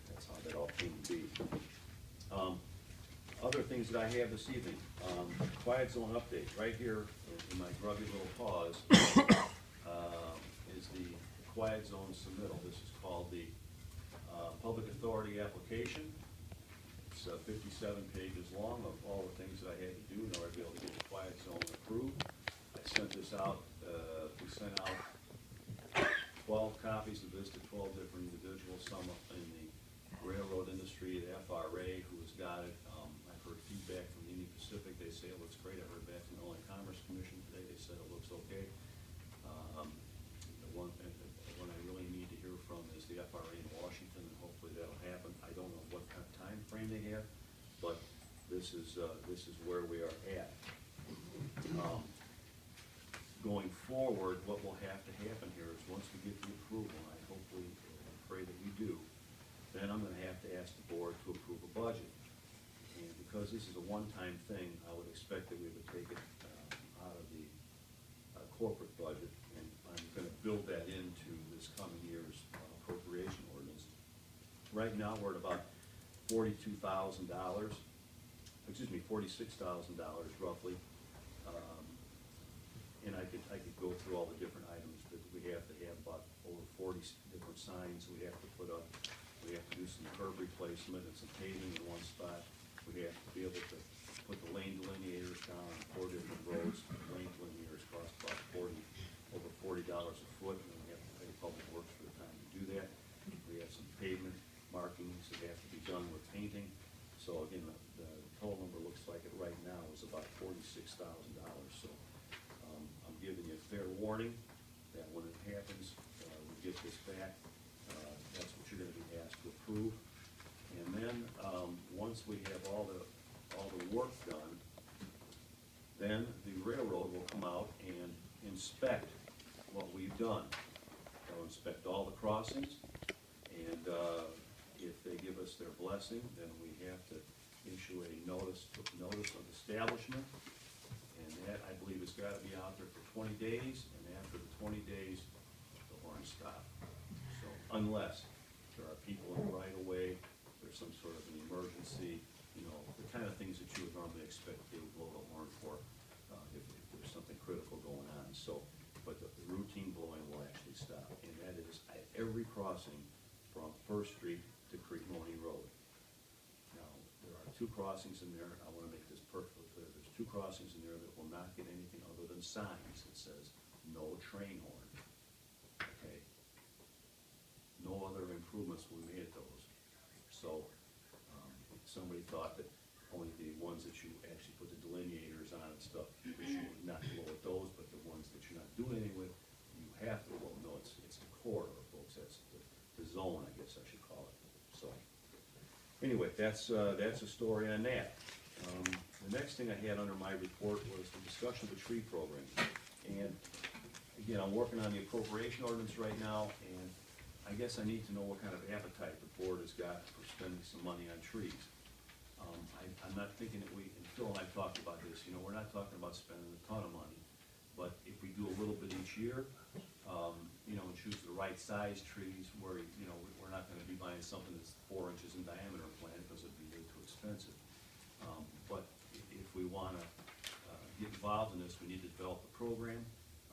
that's how that all came to be. Other things that I have this evening, quiet zone update, right here in my grubby little paws, is the quiet zone submittal. This is called the public authority application. It's 57 pages long of all the things that I had to do in order to be able to get the quiet zone approved. I sent this out, we sent out 12 copies of this to 12 different individuals, some in the railroad industry, the FRA, who has got it. I've heard feedback from Union Pacific. They say, this is where we are at. Going forward, what will have to happen here is once we get the approval, and I hopefully pray that we do, then I'm gonna have to ask the board to approve a budget. And because this is a one-time thing, I would expect that we would take it out of the corporate budget, and I'm gonna build that into this coming year's appropriation ordinance. Right now, we're at about $42,000, $46,000 roughly. And I could go through all the different items that we have to have, about over 40 different signs we have to put up. We have to do some curb replacement and some paving in one spot. We have to be able to put the lane delineators down on 4 different roads. Lane delineators cost about over $40 a foot, and we have to pay Public Works for the time to do that. We have some pavement markings that have to be done with painting. So again, the total number looks like it right now is about $46,000. So I'm giving you a fair warning that when it happens, we get this back, that's what you're gonna be asked to approve. And then, once we have all the work done, then the railroad will come out and inspect what we've done. They'll inspect all the crossings, and if they give us their blessing, then we have to issue a notice of establishment. And that, I believe, has got to be out there for 20 days, and after the 20 days, the horns stop. So unless there are people in the right of way, there's some sort of an emergency, you know, the kind of things that you would normally expect they would blow the horn for, if there's something critical going on. So, but the routine blowing will actually stop, and that is at every crossing from First Street to Crete Road. Now, there are 2 crossings in there, I wanna make this perfectly clear, there's 2 crossings in there that will not get anything other than signs that says, no train horn, okay? No other improvements will be made at those. So, somebody thought that only the ones that you actually put the delineators on and stuff, that you would not blow at those, but the ones that you're not doing anything with, you have to blow. No, it's the corridor, folks, that's the zone, I guess I should call it. So, anyway, that's a story on that. The next thing I had under my report was the discussion of the tree program. And again, I'm working on the appropriation ordinance right now, and I guess I need to know what kind of appetite the board has got for spending some money on trees. I'm not thinking that and Phil and I talked about this, you know, we're not talking about spending a ton of money, but if we do a little bit each year, you know, and choose the right size trees where, you know, we're not gonna be buying something that's 4 inches in diameter and plant it because it'd be way too expensive. But if we wanna get involved in this, we need to develop a program.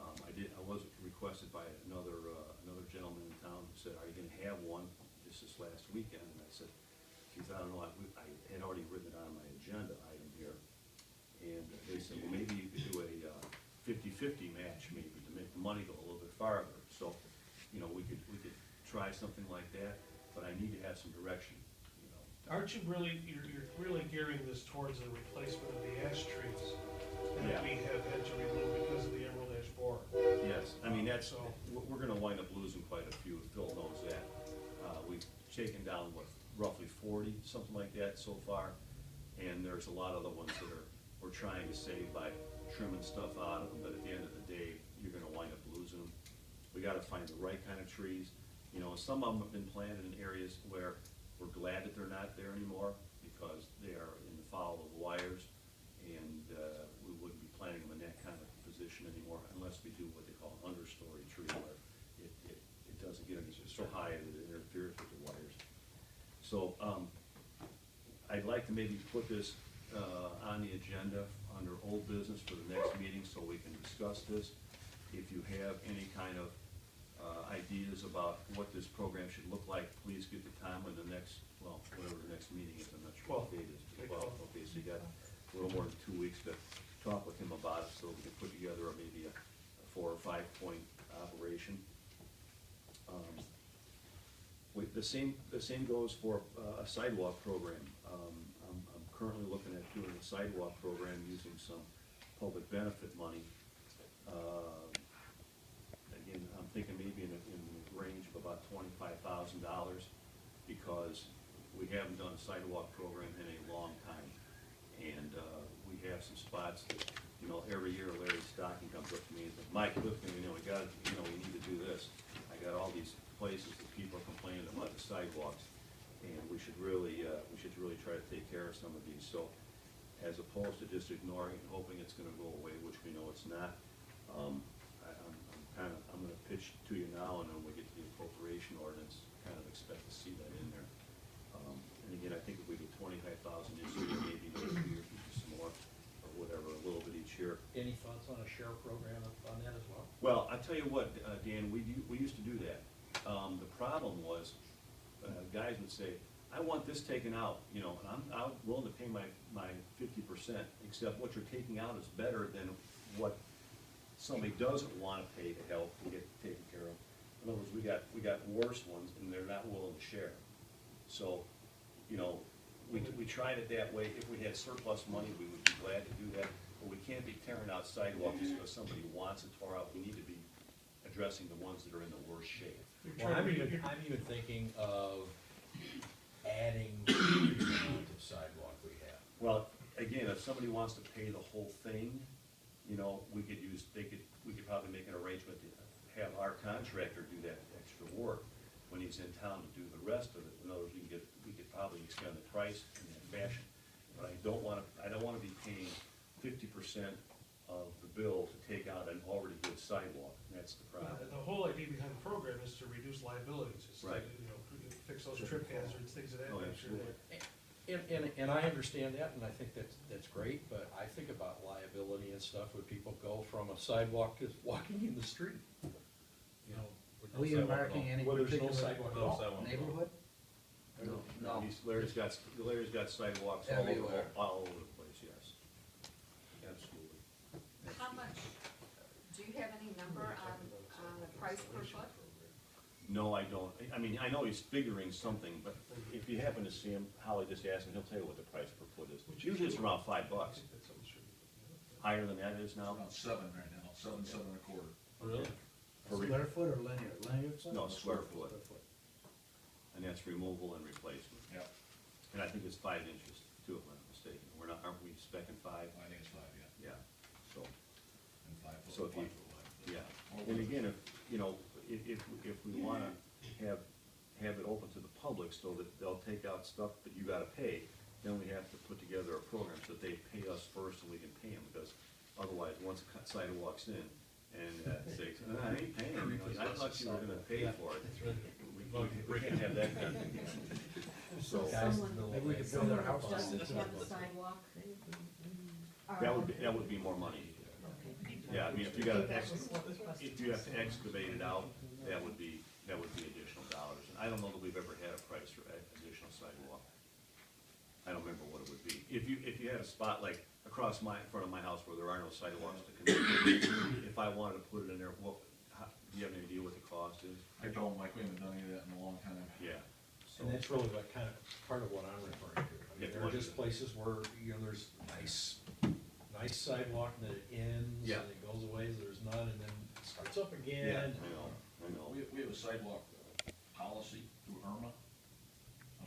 I was requested by another gentleman in town who said, are you gonna have one just this last weekend? And I said, geez, I don't know, I had already written it on my agenda item here. And they said, well, maybe you could do a 50-50 match maybe to make the money go a little bit farther. So, you know, we could try something like that, but I need to have some direction, you know. Aren't you really, you're really gearing this towards the replacement of the ash trees Yeah. that we have had to remove because of the emerald ash borer? Yes, I mean, that's, So- we're gonna wind up losing quite a few, Phil knows that. We've taken down, roughly 40, something like that so far, and there's a lot of the ones that we're trying to save by trimming stuff out of them, but at the end of the day, you're gonna wind up losing them. We gotta find the right kind of trees. You know, some of them have been planted in areas where we're glad that they're not there anymore, because they are in the foul of wires, and we wouldn't be planting them in that kind of position anymore unless we do what they call an understory tree, where it doesn't get so high that it interferes with the wires. So I'd like to maybe put this on the agenda under old business for the next meeting so we can discuss this. If you have any kind of ideas about what this program should look like, please get the time of the next, well, whatever the next meeting is, I'm not sure what date it is. 12, okay, so you got a little more than 2 weeks to talk with him about it, so we can put together maybe a 4 or 5 point operation. The same goes for a sidewalk program. I'm currently looking at doing a sidewalk program using some public benefit money. Again, I'm thinking maybe in the range of about $25,000, because we haven't done a sidewalk program in a long time. And, we have some spots that, you know, every year Larry Stocking comes up to me and says, Mike, look, you know, we need to do this. I got all these places that people are complaining about the sidewalks, and we should really try to take care of some of these. So, as opposed to just ignoring and hoping it's gonna go away, which we know it's not, I'm gonna pitch to you now, and then when we get to the appropriation ordinance, kind of expect to see that in there. And again, I think if we get 25,000 this year, maybe next year, some more, or whatever, a little bit each year. Any thoughts on a share program on that as well? Well, I tell you what, Dan, we used to do that. The problem was, guys would say, I want this taken out, you know, and I'm willing to pay my 50%, except what you're taking out is better than what somebody doesn't wanna pay to help to get taken care of. In other words, we got worse ones, and they're not willing to share. So, you know, we tried it that way. If we had surplus money, we would be glad to do that, but we can't be tearing out sidewalks just because somebody wants it tore out. We need to be addressing the ones that are in the worst shape. Well, I'm even thinking of adding to the amount of sidewalk we have. Well, again, if somebody wants to pay the whole thing, you know, we could probably make an arrangement to have our contractor do that extra work when he's in town to do the rest of it. In other words, we could probably extend the price in that fashion. But I don't wanna be paying 50% of the bill to take out an already good sidewalk, and that's the problem. The whole idea behind the program is to reduce liabilities, is to, Right. you know, fix those trip hazards, things of that Oh, nature. absolutely. And I understand that, and I think that's great, but I think about liability and stuff, when people go from a sidewalk to walking in the street. You know, with no Are we sidewalk at embarking all. any Well, there's no particular sidewalk at all. neighborhood? No, Larry's got sidewalks Everywhere. all over the place, yes. Absolutely. How much, do you have any number on the price per foot? No, I don't. I mean, I know he's figuring something, but if you happen to see him, Holly, just ask him, he'll tell you what the price per foot is. Usually it's around $5. Higher than that is now? Around 7 right now, 7.25. Really? For Square foot or linear? Linear foot? No, square foot. And that's removal and replacement. Yeah, And I think it's 5 inches too, if I'm not mistaken. Aren't we specking 5? I think it's 5, yeah, Yeah, so, and 5 foot, So if 5 you- foot wide. yeah. And again, if, you know, if we wanna have it open to the public so that they'll take out stuff that you gotta pay, then we have to put together a program so that they pay us first and we can pay them, because otherwise, once a sidewalk's in, and say, I ain't paying, you know, I thought you were gonna pay for it. We can't have that kind of thing. So, Maybe we could build Someone our house that on doesn't it. have a sidewalk. that would be more money. Yeah, I mean, if you have to excavate it out, that would be additional dollars. And I don't know that we've ever had a price for additional sidewalk. I don't remember what it would be. If you had a spot like across in front of my house where there are no sidewalks to connect, if I wanted to put it in there, do you have any idea what the cost is? I don't, Mike, we haven't done any of that in a long time. Yeah. So, And that's really what part of what I'm referring to. I mean, there are just places where, you know, there's nice sidewalk that it ends, Yeah. and it goes away, there's none, and then it starts up yeah, again. I know. We have a sidewalk policy through IRMA,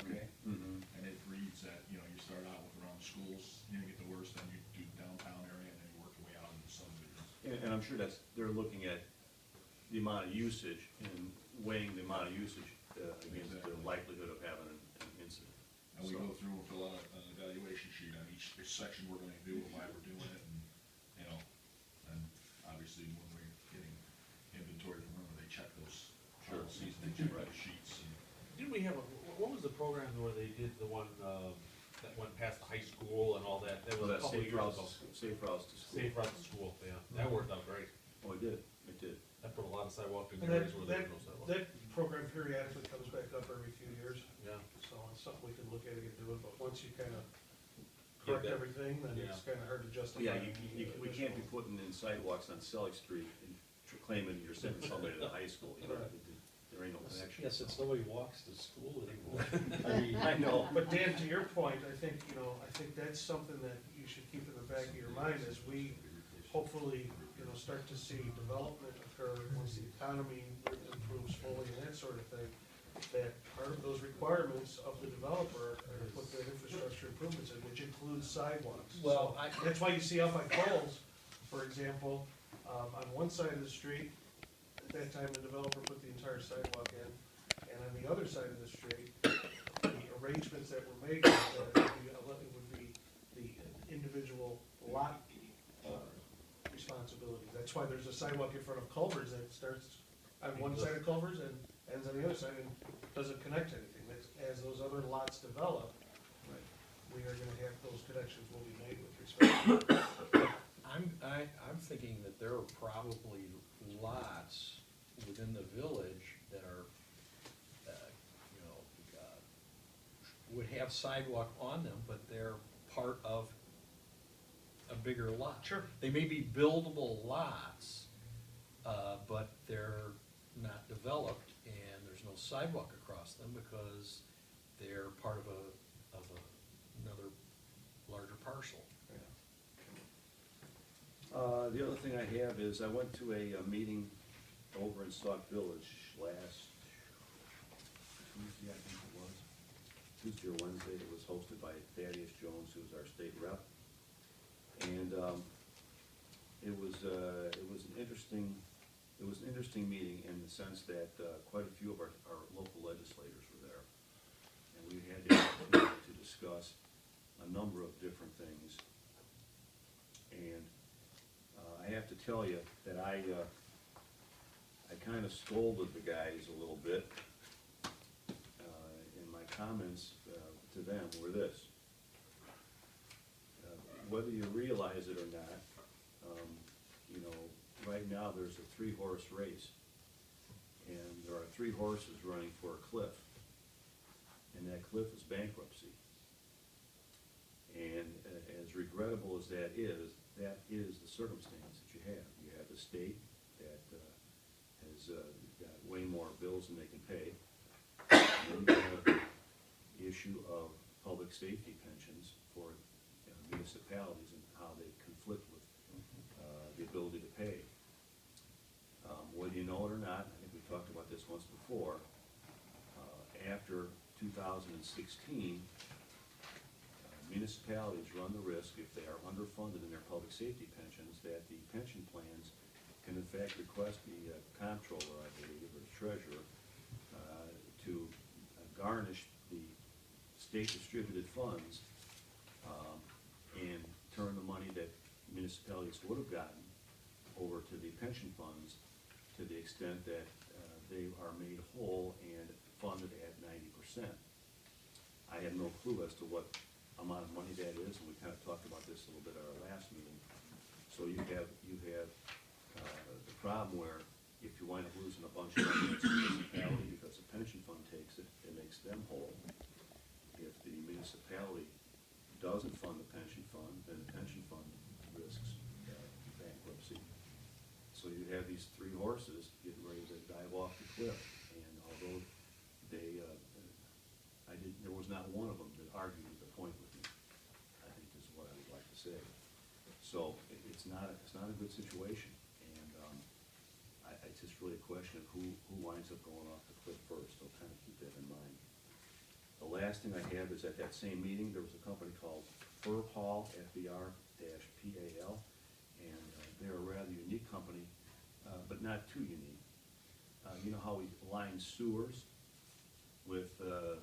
okay? Mm-hmm. And it reads that, you know, you start out with around schools, you get the worst, then you do downtown area, and then you work your way out into subdivisions. And I'm sure they're looking at the amount of usage and weighing the amount of usage against the likelihood of having an incident. And we So- go through and fill out an evaluation sheet on each section we're gonna do, and why we're doing it, and, you know, and obviously when we're getting inventory from them, they check those Sure. policies, and they check the sheets, and Didn't we have what was the program where they did the one, that went past the high school and all that? That Well, was a that's couple of safe years routes, ago. safe routes to school. Safe routes to school, yeah, that worked out great. Oh, it did. That put a lot of sidewalk in And areas where there was no sidewalk. that program periodically comes back up every few years, Yeah. so it's something we can look at and do it, but once you kinda Yeah, correct that- everything, then it's kinda hard to justify. Yeah, we can't be putting in sidewalks on Selig Street and claiming you're sending somebody to the high school, you know, there ain't no connection. Yes, since nobody walks to school anymore. I know. But Dan, to your point, I think that's something that you should keep in the back of your mind as we hopefully, start to see development occur once the economy improves fully and that sort of thing. That part of those requirements of the developer are to put the infrastructure improvements in, which include includes sidewalks. Well, So that's why you see up on Coles, for example, on one side of the street, at that time, the developer put the entire sidewalk in, and on the other side of the street, the arrangements that were made, it would be the individual lot responsibility. That's why there's a sidewalk in front of Culver's that starts on one side of Culver's and ends on the other side and doesn't connect to anything. As those other lots develop, we are gonna have, those connections will be made with respect to. I'm thinking that there are probably lots within the village that are, would have sidewalk on them, but they're part of a bigger lot. Sure. They may be buildable lots, but they're not developed, and there's no sidewalk across them because they're part of another larger parcel. The other thing I have is I went to a meeting over in Sauk Village last Tuesday, I think it was. Tuesday or Wednesday. It was hosted by Thaddeus Jones, who's our state rep. And it was an interesting meeting in the sense that quite a few of our local legislators were there. And we had the opportunity to discuss a number of different things. And I have to tell you that I kind of scolded the guys a little bit. And my comments to them were this. Whether you realize it or not, right now there's a 3-horse race. And there are 3 horses running for a cliff. And that cliff is bankruptcy. And as regrettable as that is the circumstance that you have. You have the state that has got way more bills than they can pay. And then you have the issue of public safety pensions for municipalities and how they conflict with the ability to pay. Whether you know it or not, I think we talked about this once before, after 2016, municipalities run the risk, if they are underfunded in their public safety pensions, that the pension plans can in fact request the comptroller, I believe, or the treasurer, to garnish the state-distributed funds and turn the money that municipalities would have gotten over to the pension funds to the extent that they are made whole and funded at 90%. I have no clue as to what amount of money that is, and we kind of talked about this a little bit at our last meeting. So you have the problem where if you wind up losing a bunch of money to the municipality because the pension fund takes it, it makes them whole. If the municipality doesn't fund the pension fund, then the pension fund risks bankruptcy. So you have these 3 horses getting ready to dive off the cliff, and although there was not one of them that argued the point with me, I think is what I would like to say. So it's not a good situation, and it's just really a question of who winds up going off the cliff first. So kind of keep that in mind. The last thing I have is at that same meeting, there was a company called FBRPAL, F-B-R-P-A-L, and they're a rather unique company, but not too unique. You know how we line sewers with I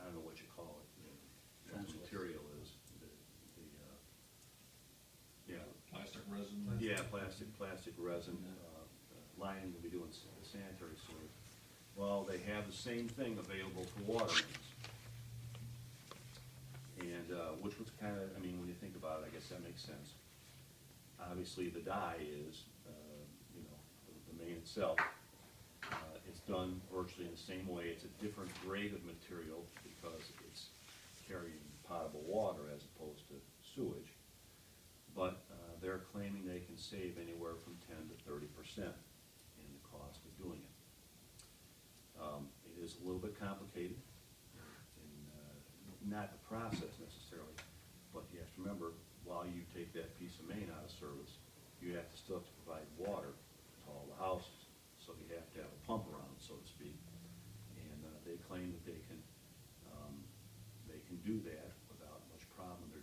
don't know what you call it, what the material is, Plastic resin. Yeah, plastic resin, lining will be doing the sanitary sewer. Well, they have the same thing available for water mains. And, which was kind of, I mean, when you think about it, I guess that makes sense. Obviously, the dye is, the main itself. It's done virtually in the same way. It's a different grade of material because it's carrying potable water as opposed to sewage. But they're claiming they can save anywhere from 10 to 30% in the cost of doing it. It is a little bit complicated, not the process necessarily, but you have to remember, while you take that piece of main out of service, you have to still provide water to all the houses. So you have to have a pump around, so to speak. And they claim that they can do that without much problem. They're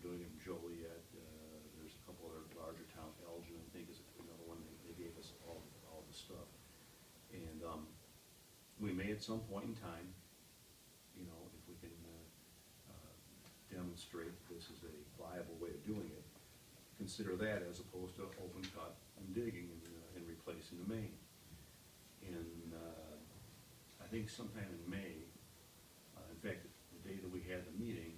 we may at some point in time, you know, if we can demonstrate this is a viable way of doing it, consider that as opposed to open cut and digging and replacing the main. And I think sometime in May, in fact, the day that we had the meeting,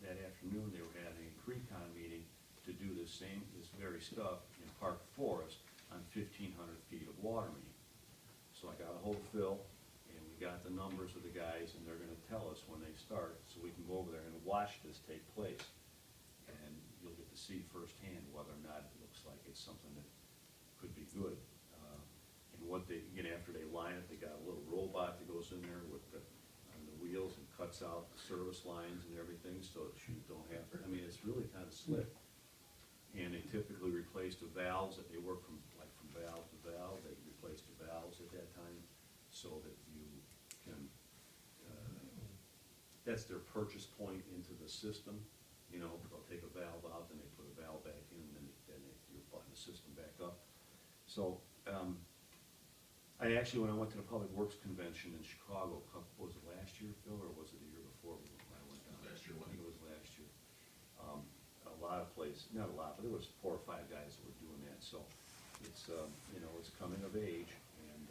that afternoon, they were having a pre-con meeting to do this very stuff in Park Forest on 1,500 feet of water main. So I got a hold of Phil, and we got the numbers of the guys, and they're gonna tell us when they start, so we can go over there and watch this take place. And you'll get to see firsthand whether or not it looks like it's something that could be good. And what they, again, after they line it, they got a little robot that goes in there on the wheels and cuts out the service lines and everything, so that you don't have, I mean, it's really kind of slick. And they typically replace the valves, that they work from valve to valve, they replace the valves at that time, so that you can, that's their purchase point into the system. You know, they'll take a valve out, then they put a valve back in, and then you button the system back up. So, I actually, when I went to the Public Works Convention in Chicago, was it last year, Phil, or was it the year before when I went down? Last year, I think it was last year. A lot of places, not a lot, but there was 4 or 5 guys that were doing that, so it's, you know, it's coming of age, and,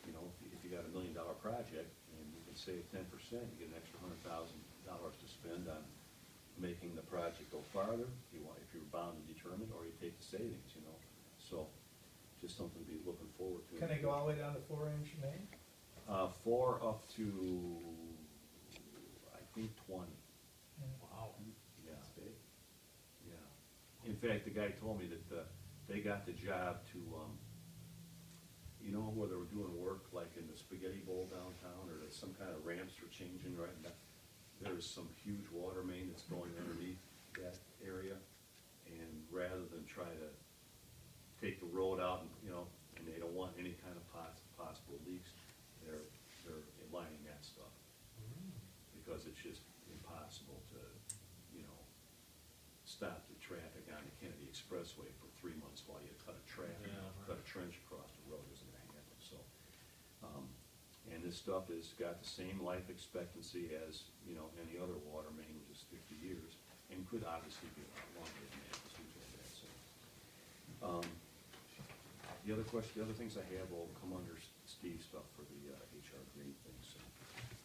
you know, if you got $1 million project, and you can save 10%, you get an extra $100,000 to spend on making the project go farther, if you're bound and determined, or you take the savings, you know, so just something to be looking forward to. Can they go all the way down to 4-inch main? 4 up to, I think, 20. Wow. Yeah. Yeah. In fact, the guy told me that they got the job to, you know, where they were doing work like in the Spaghetti Bowl downtown, or some kind of ramps were changing right now. There's some huge water main that's going underneath that area, and rather than try to take the road out, and you know, and they don't want any kind of possible leaks, they're lining that stuff, because it's just impossible to, you know, stop the traffic on the Kennedy Expressway for 3 months while you cut a trench across the road. Isn't gonna happen. So, and this stuff has got the same life expectancy as, you know, any other water main, which is 50 years, and could obviously be a lot longer than that, as we've had that. So, the other things I have will come under Steve's stuff for the HR green thing. So,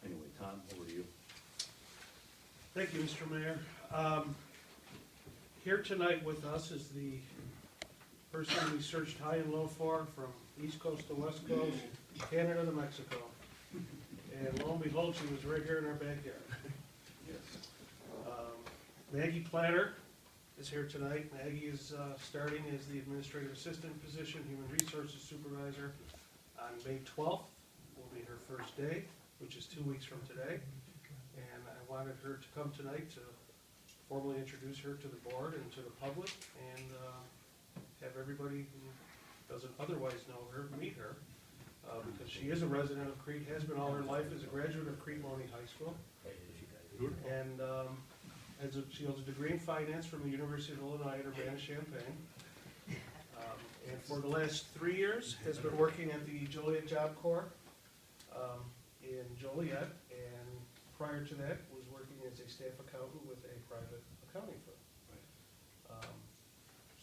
anyway, Tom, over to you. Thank you, Mr. Mayor. Here tonight with us is the person we searched high and low for, from East Coast to West Coast, Canada to Mexico. And lo and behold, she was right here in our backyard. Yes. Maggie Platter is here tonight. Maggie is starting as the administrative assistant position, human resources supervisor, on May 12th. Will be her first day, which is 2 weeks from today. And I wanted her to come tonight to formally introduce her to the board and to the public, and have everybody who doesn't otherwise know her meet her, because she is a resident of Crete, has been all her life, is a graduate of Crete Loney High School. And she holds a degree in finance from the University of Illinois at Urbana-Champaign. And for the last 3 years has been working at the Joliet Job Corps in Joliet, and prior to that was working as a staff accountant with a private accounting firm.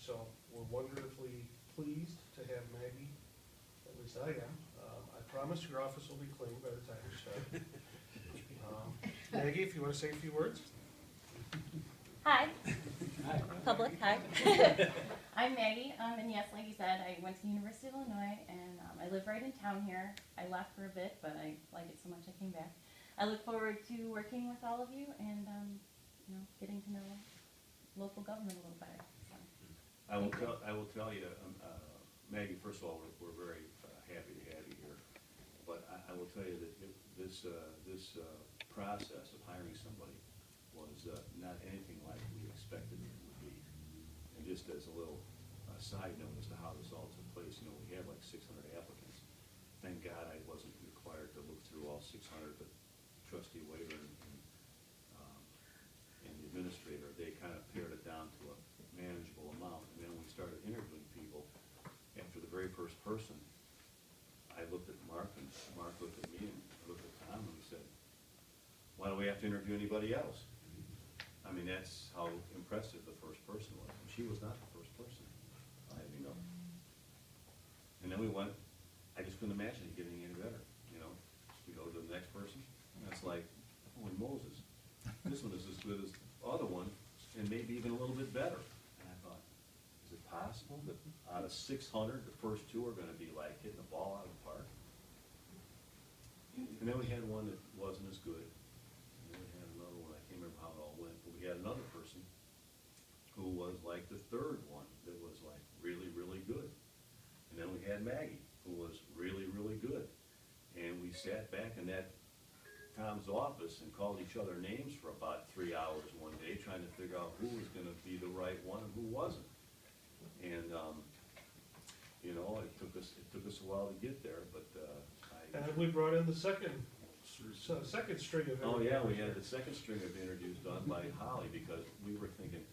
So we're wonderfully pleased to have Maggie, at least I am. I promise your office will be clean by the time you start. Maggie, if you want to say a few words. Hi. Public, hi. I'm Maggie, and yes, like you said, I went to the University of Illinois, and I live right in town here. I left for a bit, but I like it so much I came back. I look forward to working with all of you and, you know, getting to know local government a little better. So. I will tell you, Maggie, first of all, we're very happy to have you here. But I will tell you that this process of hiring somebody was not anything like we expected it would be. And just as a little side note as to how this all took place, you know, we had like 600 applicants. Thank God I wasn't required to look through all 600, but Trustee Waiter and the administrator, they kind of pared it down to a manageable amount. And then when we started interviewing people, after the very first person, I looked at Mark, and Mark looked at we have to interview anybody else. I mean, that's how impressive the first person was. And she was not the first person, you know. And then we went, I just couldn't imagine it getting any better, you know. We go to the next person, and it's like, holy Moses, this one is as good as the other one, and maybe even a little bit better. And I thought, is it possible that out of 600, the first two are gonna be like hitting the ball out of the park? And then we had one that wasn't as good. And then we had another one, I can't remember how it all went, but we had another person who was like the third one that was like really, really good. And then we had Maggie, who was really, really good. And we sat back in that Tom's office and called each other names for about 3 hours one day, trying to figure out who was gonna be the right one and who wasn't. And, you know, it took us a while to get there, but, And then we brought in the second string of. oh yeah, we had the second string of interviews done by Holly, because we were thinking,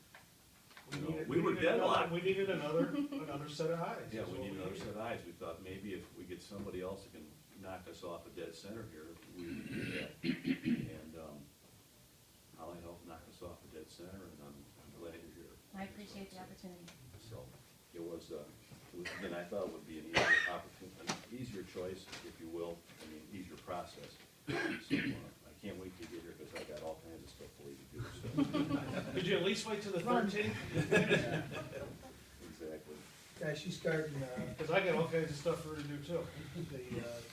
you know, we were deadlocked. We needed another set of eyes. Yeah, is we what need another set of eyes. We thought maybe if we get somebody else that can knock us off a dead center here, we would do that. And, Holly helped knock us off a dead center, and I'm glad you're here. I appreciate the opportunity. So, it was, then I thought it would be an easier opportunity, an easier choice, if you will, I mean, easier process. So, I can't wait to get here, because I got all kinds of stuff for you to do, so. Could you at least wait till the Run. 13th? Exactly. Yeah, she's starting, Because I got all kinds of stuff for her to do too. the,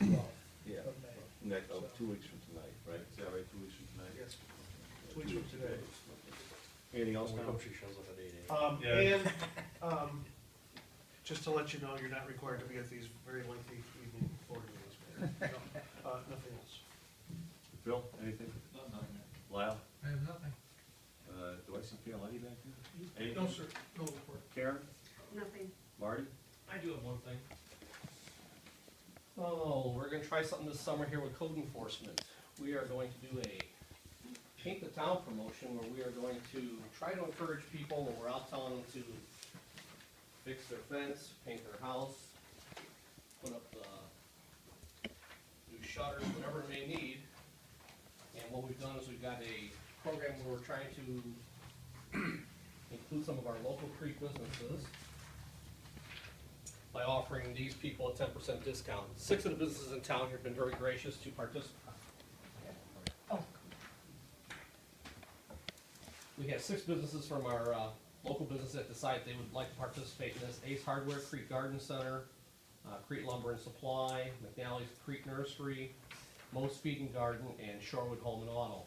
12th Yeah. of May. Next, 2 weeks from tonight, right? Is that right, 2 weeks from tonight? Yes. Yeah, 2 weeks from today. Okay. Anything else, We Tom? hope she shows up at 8 And, a.m. just to let you know, you're not required to be at these very lengthy evening board meetings. Nothing else. Phil, anything? Nothing. Lyle? I have nothing. Do I see Leonetti back there? Anything? No, sir, no report. Karen? Nothing. Marty? I do have one thing. Oh, we're gonna try something this summer here with code enforcement. We are going to do a paint the town promotion where we are going to try to encourage people when we're out telling them to fix their fence, paint their house, put up new shutters, whatever it may need. And what we've done is we've got a program where we're trying to include some of our local Crete businesses by offering these people a 10% discount. 6 of the businesses in town have been very gracious to participate. Oh. We have 6 businesses from our local business that decide they would like to participate in this. Ace Hardware, Crete Garden Center, Crete Lumber and Supply, McNally's Crete Nursery, Mo's Feed and Garden, and Shorewood Home and Auto.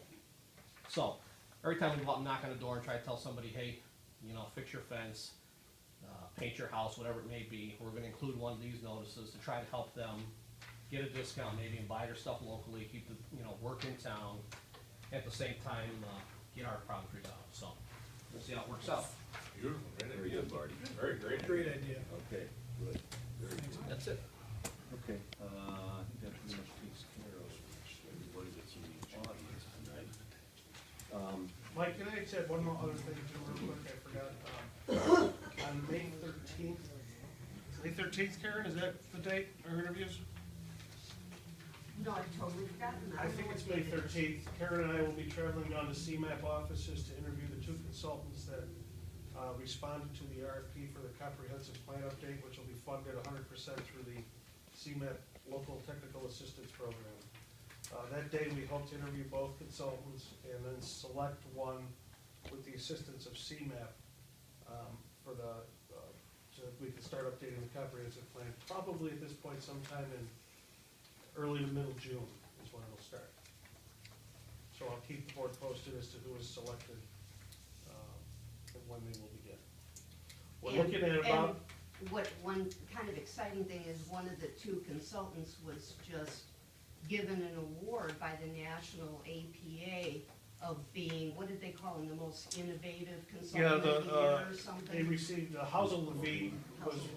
So, every time we go out and knock on a door and try to tell somebody, hey, you know, fix your fence, paint your house, whatever it may be, we're gonna include one of these notices to try to help them get a discount maybe and buy their stuff locally, keep the, you know, work in town, at the same time, get our problems resolved. So, we'll see how it works out. Beautiful, Very good, Marty. Very great. Great idea. Okay, good. Very good. That's it. Okay, I think that pretty much takes care of everybody that's in the audience tonight. Mike, can I just add one more other thing too, real quick, I forgot, on May 13th, Karen, is that the date, our interviews? No, I've totally forgotten. I think it's May 13th, Karen and I will be traveling down to CMAP offices to interview the 2 consultants that responded to the RFP for the comprehensive plan update, which will be funded 100% through the CMAP Local Technical Assistance Program. That day, we hope to interview both consultants and then select one with the assistance of CMAP for the, so that we can start updating the comprehensive plan, probably at this point sometime in early to middle June is when it'll start. So I'll keep the board posted as to who is selected and when they will begin. We're looking at about. And what one kind of exciting thing is one of the 2 consultants was just given an award by the National APA of being, what did they call him, the most innovative consultant of the year or something? They received, Seehausen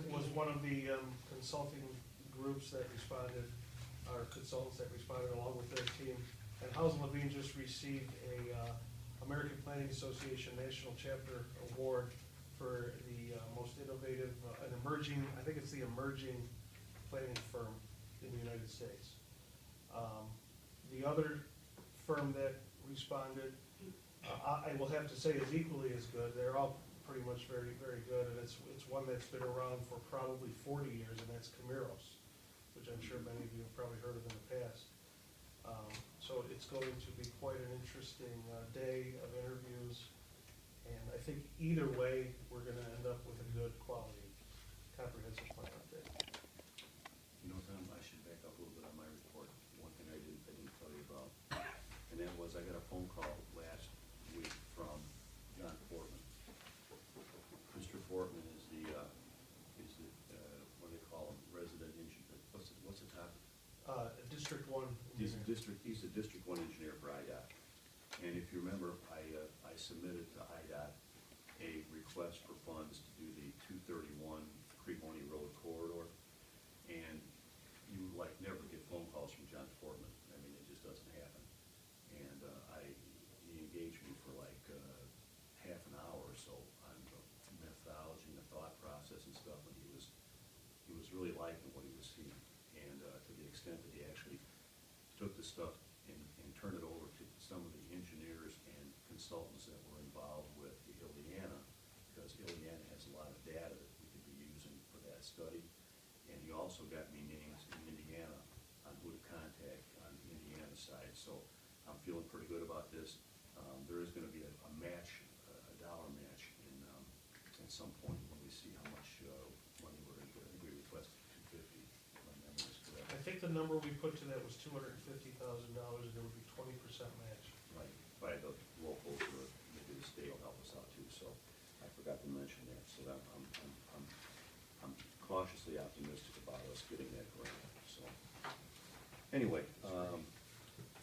was one of the consulting groups that responded, or consultants that responded along with their team. And Seehausen just received a American Planning Association National Chapter Award for the most innovative, an emerging, I think it's the emerging planning firm in the United States. The other firm that responded. I will have to say is equally as good. They're all pretty much very, very good, and it's one that's been around for probably 40 years, and that's Camiros, which I'm sure many of you have probably heard of in the past. So it's going to be quite an interesting day of interviews, and I think either way, we're gonna end up with a good quality comprehensive plan update. You know, Tom, I should back up a little bit on my report. One thing I didn't tell you about, and that was I got a phone call last week from John Fortman. Mr. Fortman is the what do they call him, resident engineer, what's the top? District 1. He's a District 1 engineer for IDOT. And if you remember, I submitted to IDOT a request for funds to do the 231 Crete Road corridor. And you like never get phone calls from John Fortman. I mean, it just doesn't happen. And he engaged me for like half an hour or so on the methodology and the thought process and stuff. And he was really liking what he was seeing. And to the extent that he actually took the stuff and turned it over to some of the engineers and consultants that were involved with the Ileana, because Ileana has a lot of data that we could be using for that study. And he also got me names in Indiana on who to contact on the Indiana side. So I'm feeling pretty good about this. There is gonna be a match, a dollar match at some point when we see how much money we're gonna get. I think we requested $250, if my memory is correct. I think the number we put to that was $250,000, and there would be 20% match. Right, by the locals or maybe the state will help us out too, so I forgot to mention that, so I'm cautiously optimistic about us getting that grant, so. Anyway,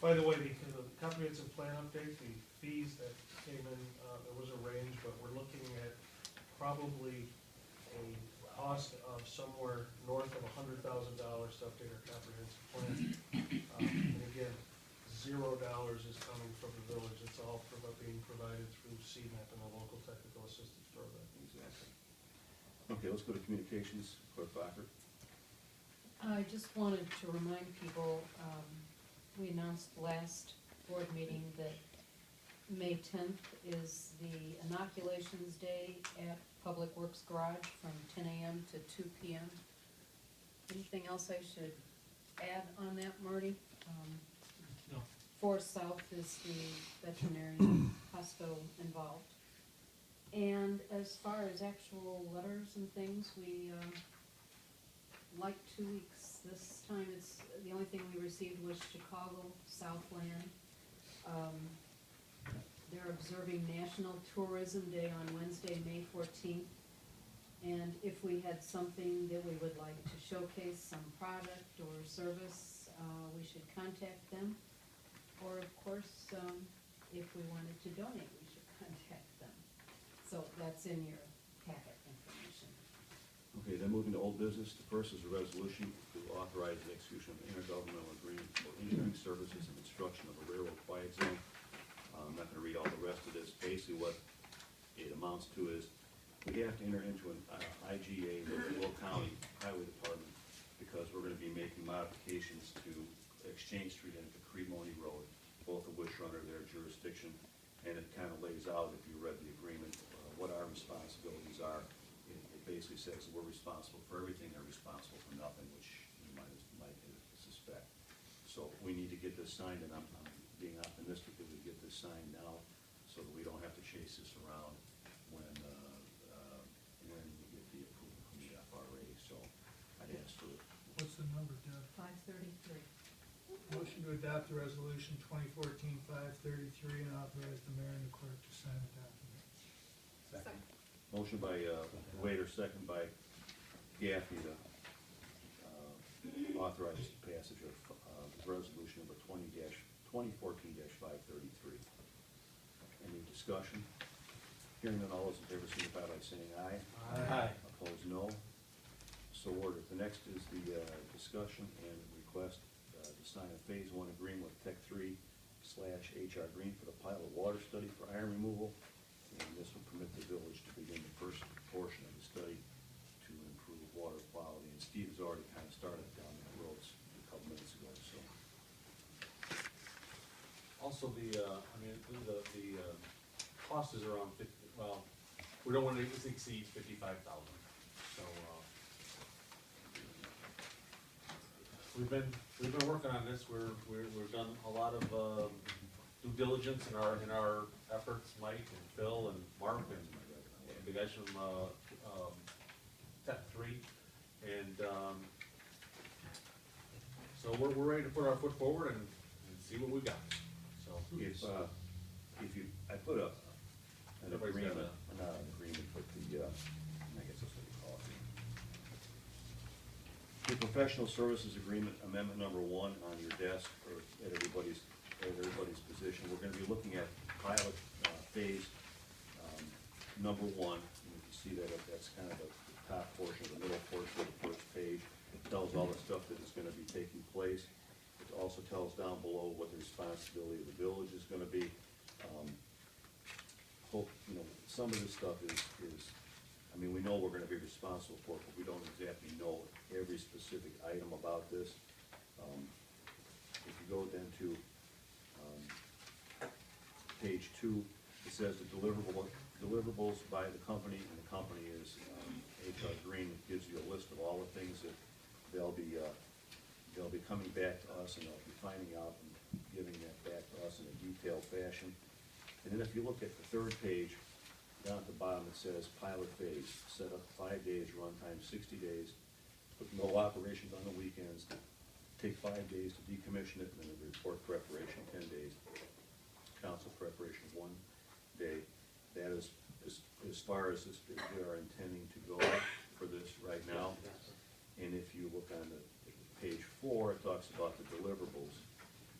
By the way, the comprehensive plan update, the fees that came in, there was a range, but we're looking at probably a cost of somewhere north of $100,000 to update our comprehensive plan. And again, $0 is coming from the village. It's all being provided through CMAP and the local technical assistance program. exactly. Okay, let's go to communications, Clerk Bacher. I just wanted to remind people, we announced last board meeting that May 10th is the inoculations day at Public Works Garage from 10 a.m. to 2 p.m. Anything else I should add on that, Marty? No. Forest South is the veterinary hospital involved. And as far as actual letters and things, we, like 2 weeks. This time it's, the only thing we received was Chicago, Southland. They're observing National Tourism Day on Wednesday, May 14th. And if we had something that we would like to showcase, some product or service, we should contact them. Or of course, if we wanted to donate, we should contact them. So that's in your packet information. Okay, then moving to old business. The first is a resolution to authorize the execution of an intergovernmental agreement for engineering services and construction of a railroad quiet zone. I'm not gonna read all the rest of this. Basically what it amounts to is we have to enter into an IGA with Will County Highway Department because we're gonna be making modifications to Exchange Street and to Crete Road, both of which are under their jurisdiction. And it kind of lays out, if you read the agreement, what our responsibilities are. It basically says that we're responsible for everything, they're responsible for nothing, which you might suspect. So we need to get this signed, and I'm being optimistic that we get this signed now, so that we don't have to chase this around when we get the approval from the FRA. So I'd ask for it. What's the number, Deb? 533. Motion to adopt the resolution 2014-533 and authorize the mayor and the clerk to sign the document. Second. Motion by Waiter, second by Gaffney to authorize the passage of resolution number 2014-533. Any discussion? Hearing none, all those in favor signify by saying aye. Aye. Opposed, no. So ordered. The next is the discussion and request to sign a Phase 1 agreement with Tech 3/HR Green for the pilot water study for iron removal. And this will permit the village to begin the first portion of the study to improve water quality. And Steve has already kind of started down that road a couple minutes ago, so. Also, the, cost is around well, we don't want to exceed 55,000, so, we've been working on this, we've done a lot of, due diligence in our efforts, Mike and Phil and Mark and the guys from, Tech 3, and, so we're ready to put our foot forward and see what we've got, so. If you, I put an Everybody's got agreement, not an agreement, but the, I guess that's what you call it. The professional services agreement, amendment number 1 on your desk, or at everybody's position. We're gonna be looking at pilot, phase, number 1. You can see that that's kind of the top portion, the middle portion of the first page. It tells all the stuff that is gonna be taking place. It also tells down below what the responsibility of the village is gonna be. Some of this stuff is, I mean, we know we're gonna be responsible for it, but we don't exactly know every specific item about this. If you go then to, page 2, it says the deliverables by the company, and the company is, HR Green. It gives you a list of all the things that they'll be coming back to us, and they'll be finding out and giving that back to us in a detailed fashion. And then if you look at the 3rd page, down at the bottom, it says pilot phase, set up 5 days, runtime 60 days, with no operations on the weekends, take 5 days to decommission it, and then the report preparation, 10 days, council preparation, 1 day. That is as far as we are intending to go for this right now. And if you look on the page 4, it talks about the deliverables,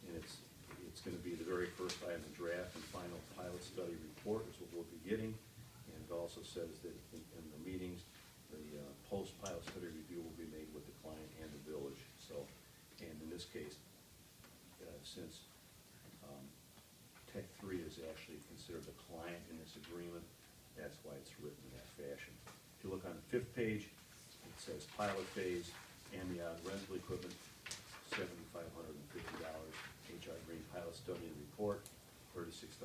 and it's gonna be the very first item, the draft and final pilot study report is what we'll be getting. And it also says that in the meetings, the post-pilot study review will be made with the client and the village. So, and in this case, since Tech 3 is actually considered the client in this agreement, that's why it's written in that fashion. If you look on the 5th page, it says pilot phase and the rental equipment, $7,550. HR Green pilot study and report, $36,200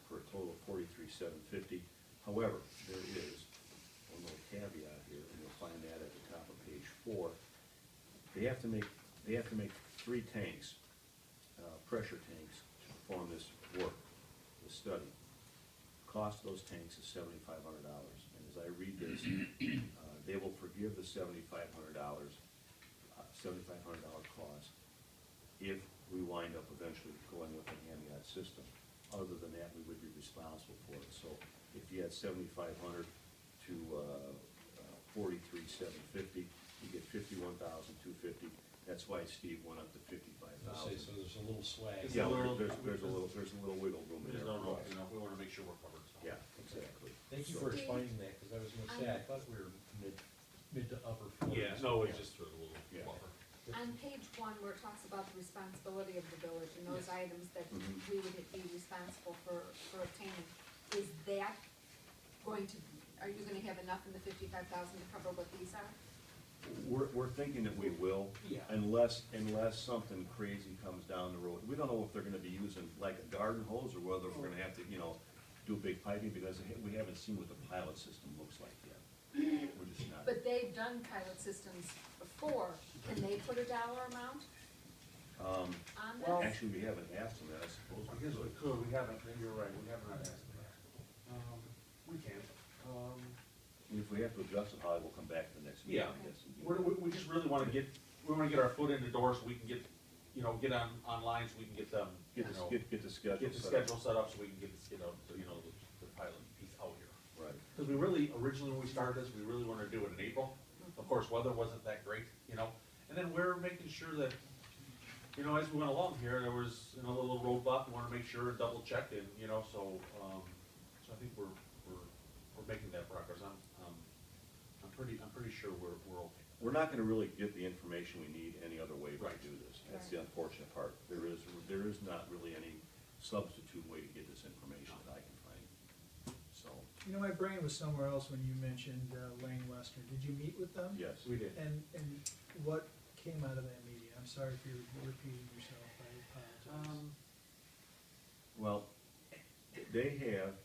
for a total of $43,750. However, there is one little caveat here, and you'll find that at the top of page 4. They have to make 3 tanks, pressure tanks, to perform this work, this study. The cost of those tanks is $7,500. And as I read this, they will forgive the $7,500 cost if we wind up eventually going with an amniotic system. Other than that, we would be responsible for it. So if you had $7,500 to $43,750, you get $51,250. That's why Steve went up to $55,000. So there's a little swag. Yeah, there's a little wiggle room in there. We wanna make sure we're covered, so. Yeah, exactly. Thank you for explaining that, because I was gonna say, I thought we were mid to upper floors. Yeah, no, it's just a little Yeah. buffer. On page 1, where it talks about the responsibility of the village and those items that we would be responsible for obtaining, is that going to, are you gonna have enough in the 55,000 to cover what these are? We're thinking that we will, Yeah. unless something crazy comes down the road. We don't know if they're gonna be using like a garden hose, or whether we're gonna have to, do big piping, because we haven't seen what the pilot system looks like yet. We're just not. But they've done pilot systems before. Can they put a dollar amount on this? Actually, we haven't asked them that, I suppose. I guess we could, we haven't, you're right, we have not asked them that. We can. And if we have to adjust it, probably we'll come back to the next meeting, Yeah, I guess. we just really wanna get our foot in the door so we can get online so we can get them, Get the schedule get the set up. schedule set up so we can get this, the pilot piece out here. Right. Because we really, originally when we started this, we really wanted to do it in April. Of course, weather wasn't that great, and then we're making sure that, as we went along here, there was, a little road bump, we wanna make sure and double check and, so I think we're making that progress. I'm pretty sure we're okay. We're not gonna really get the information we need any other way but Right. to do this. That's the unfortunate part. There is not really any substitute way to get this information that I can find. So, My brain was somewhere else when you mentioned Lane Lester. Did you meet with them? yes. We did. And what came out of that meeting? I'm sorry if you're repeating yourself, I apologize. Well, they have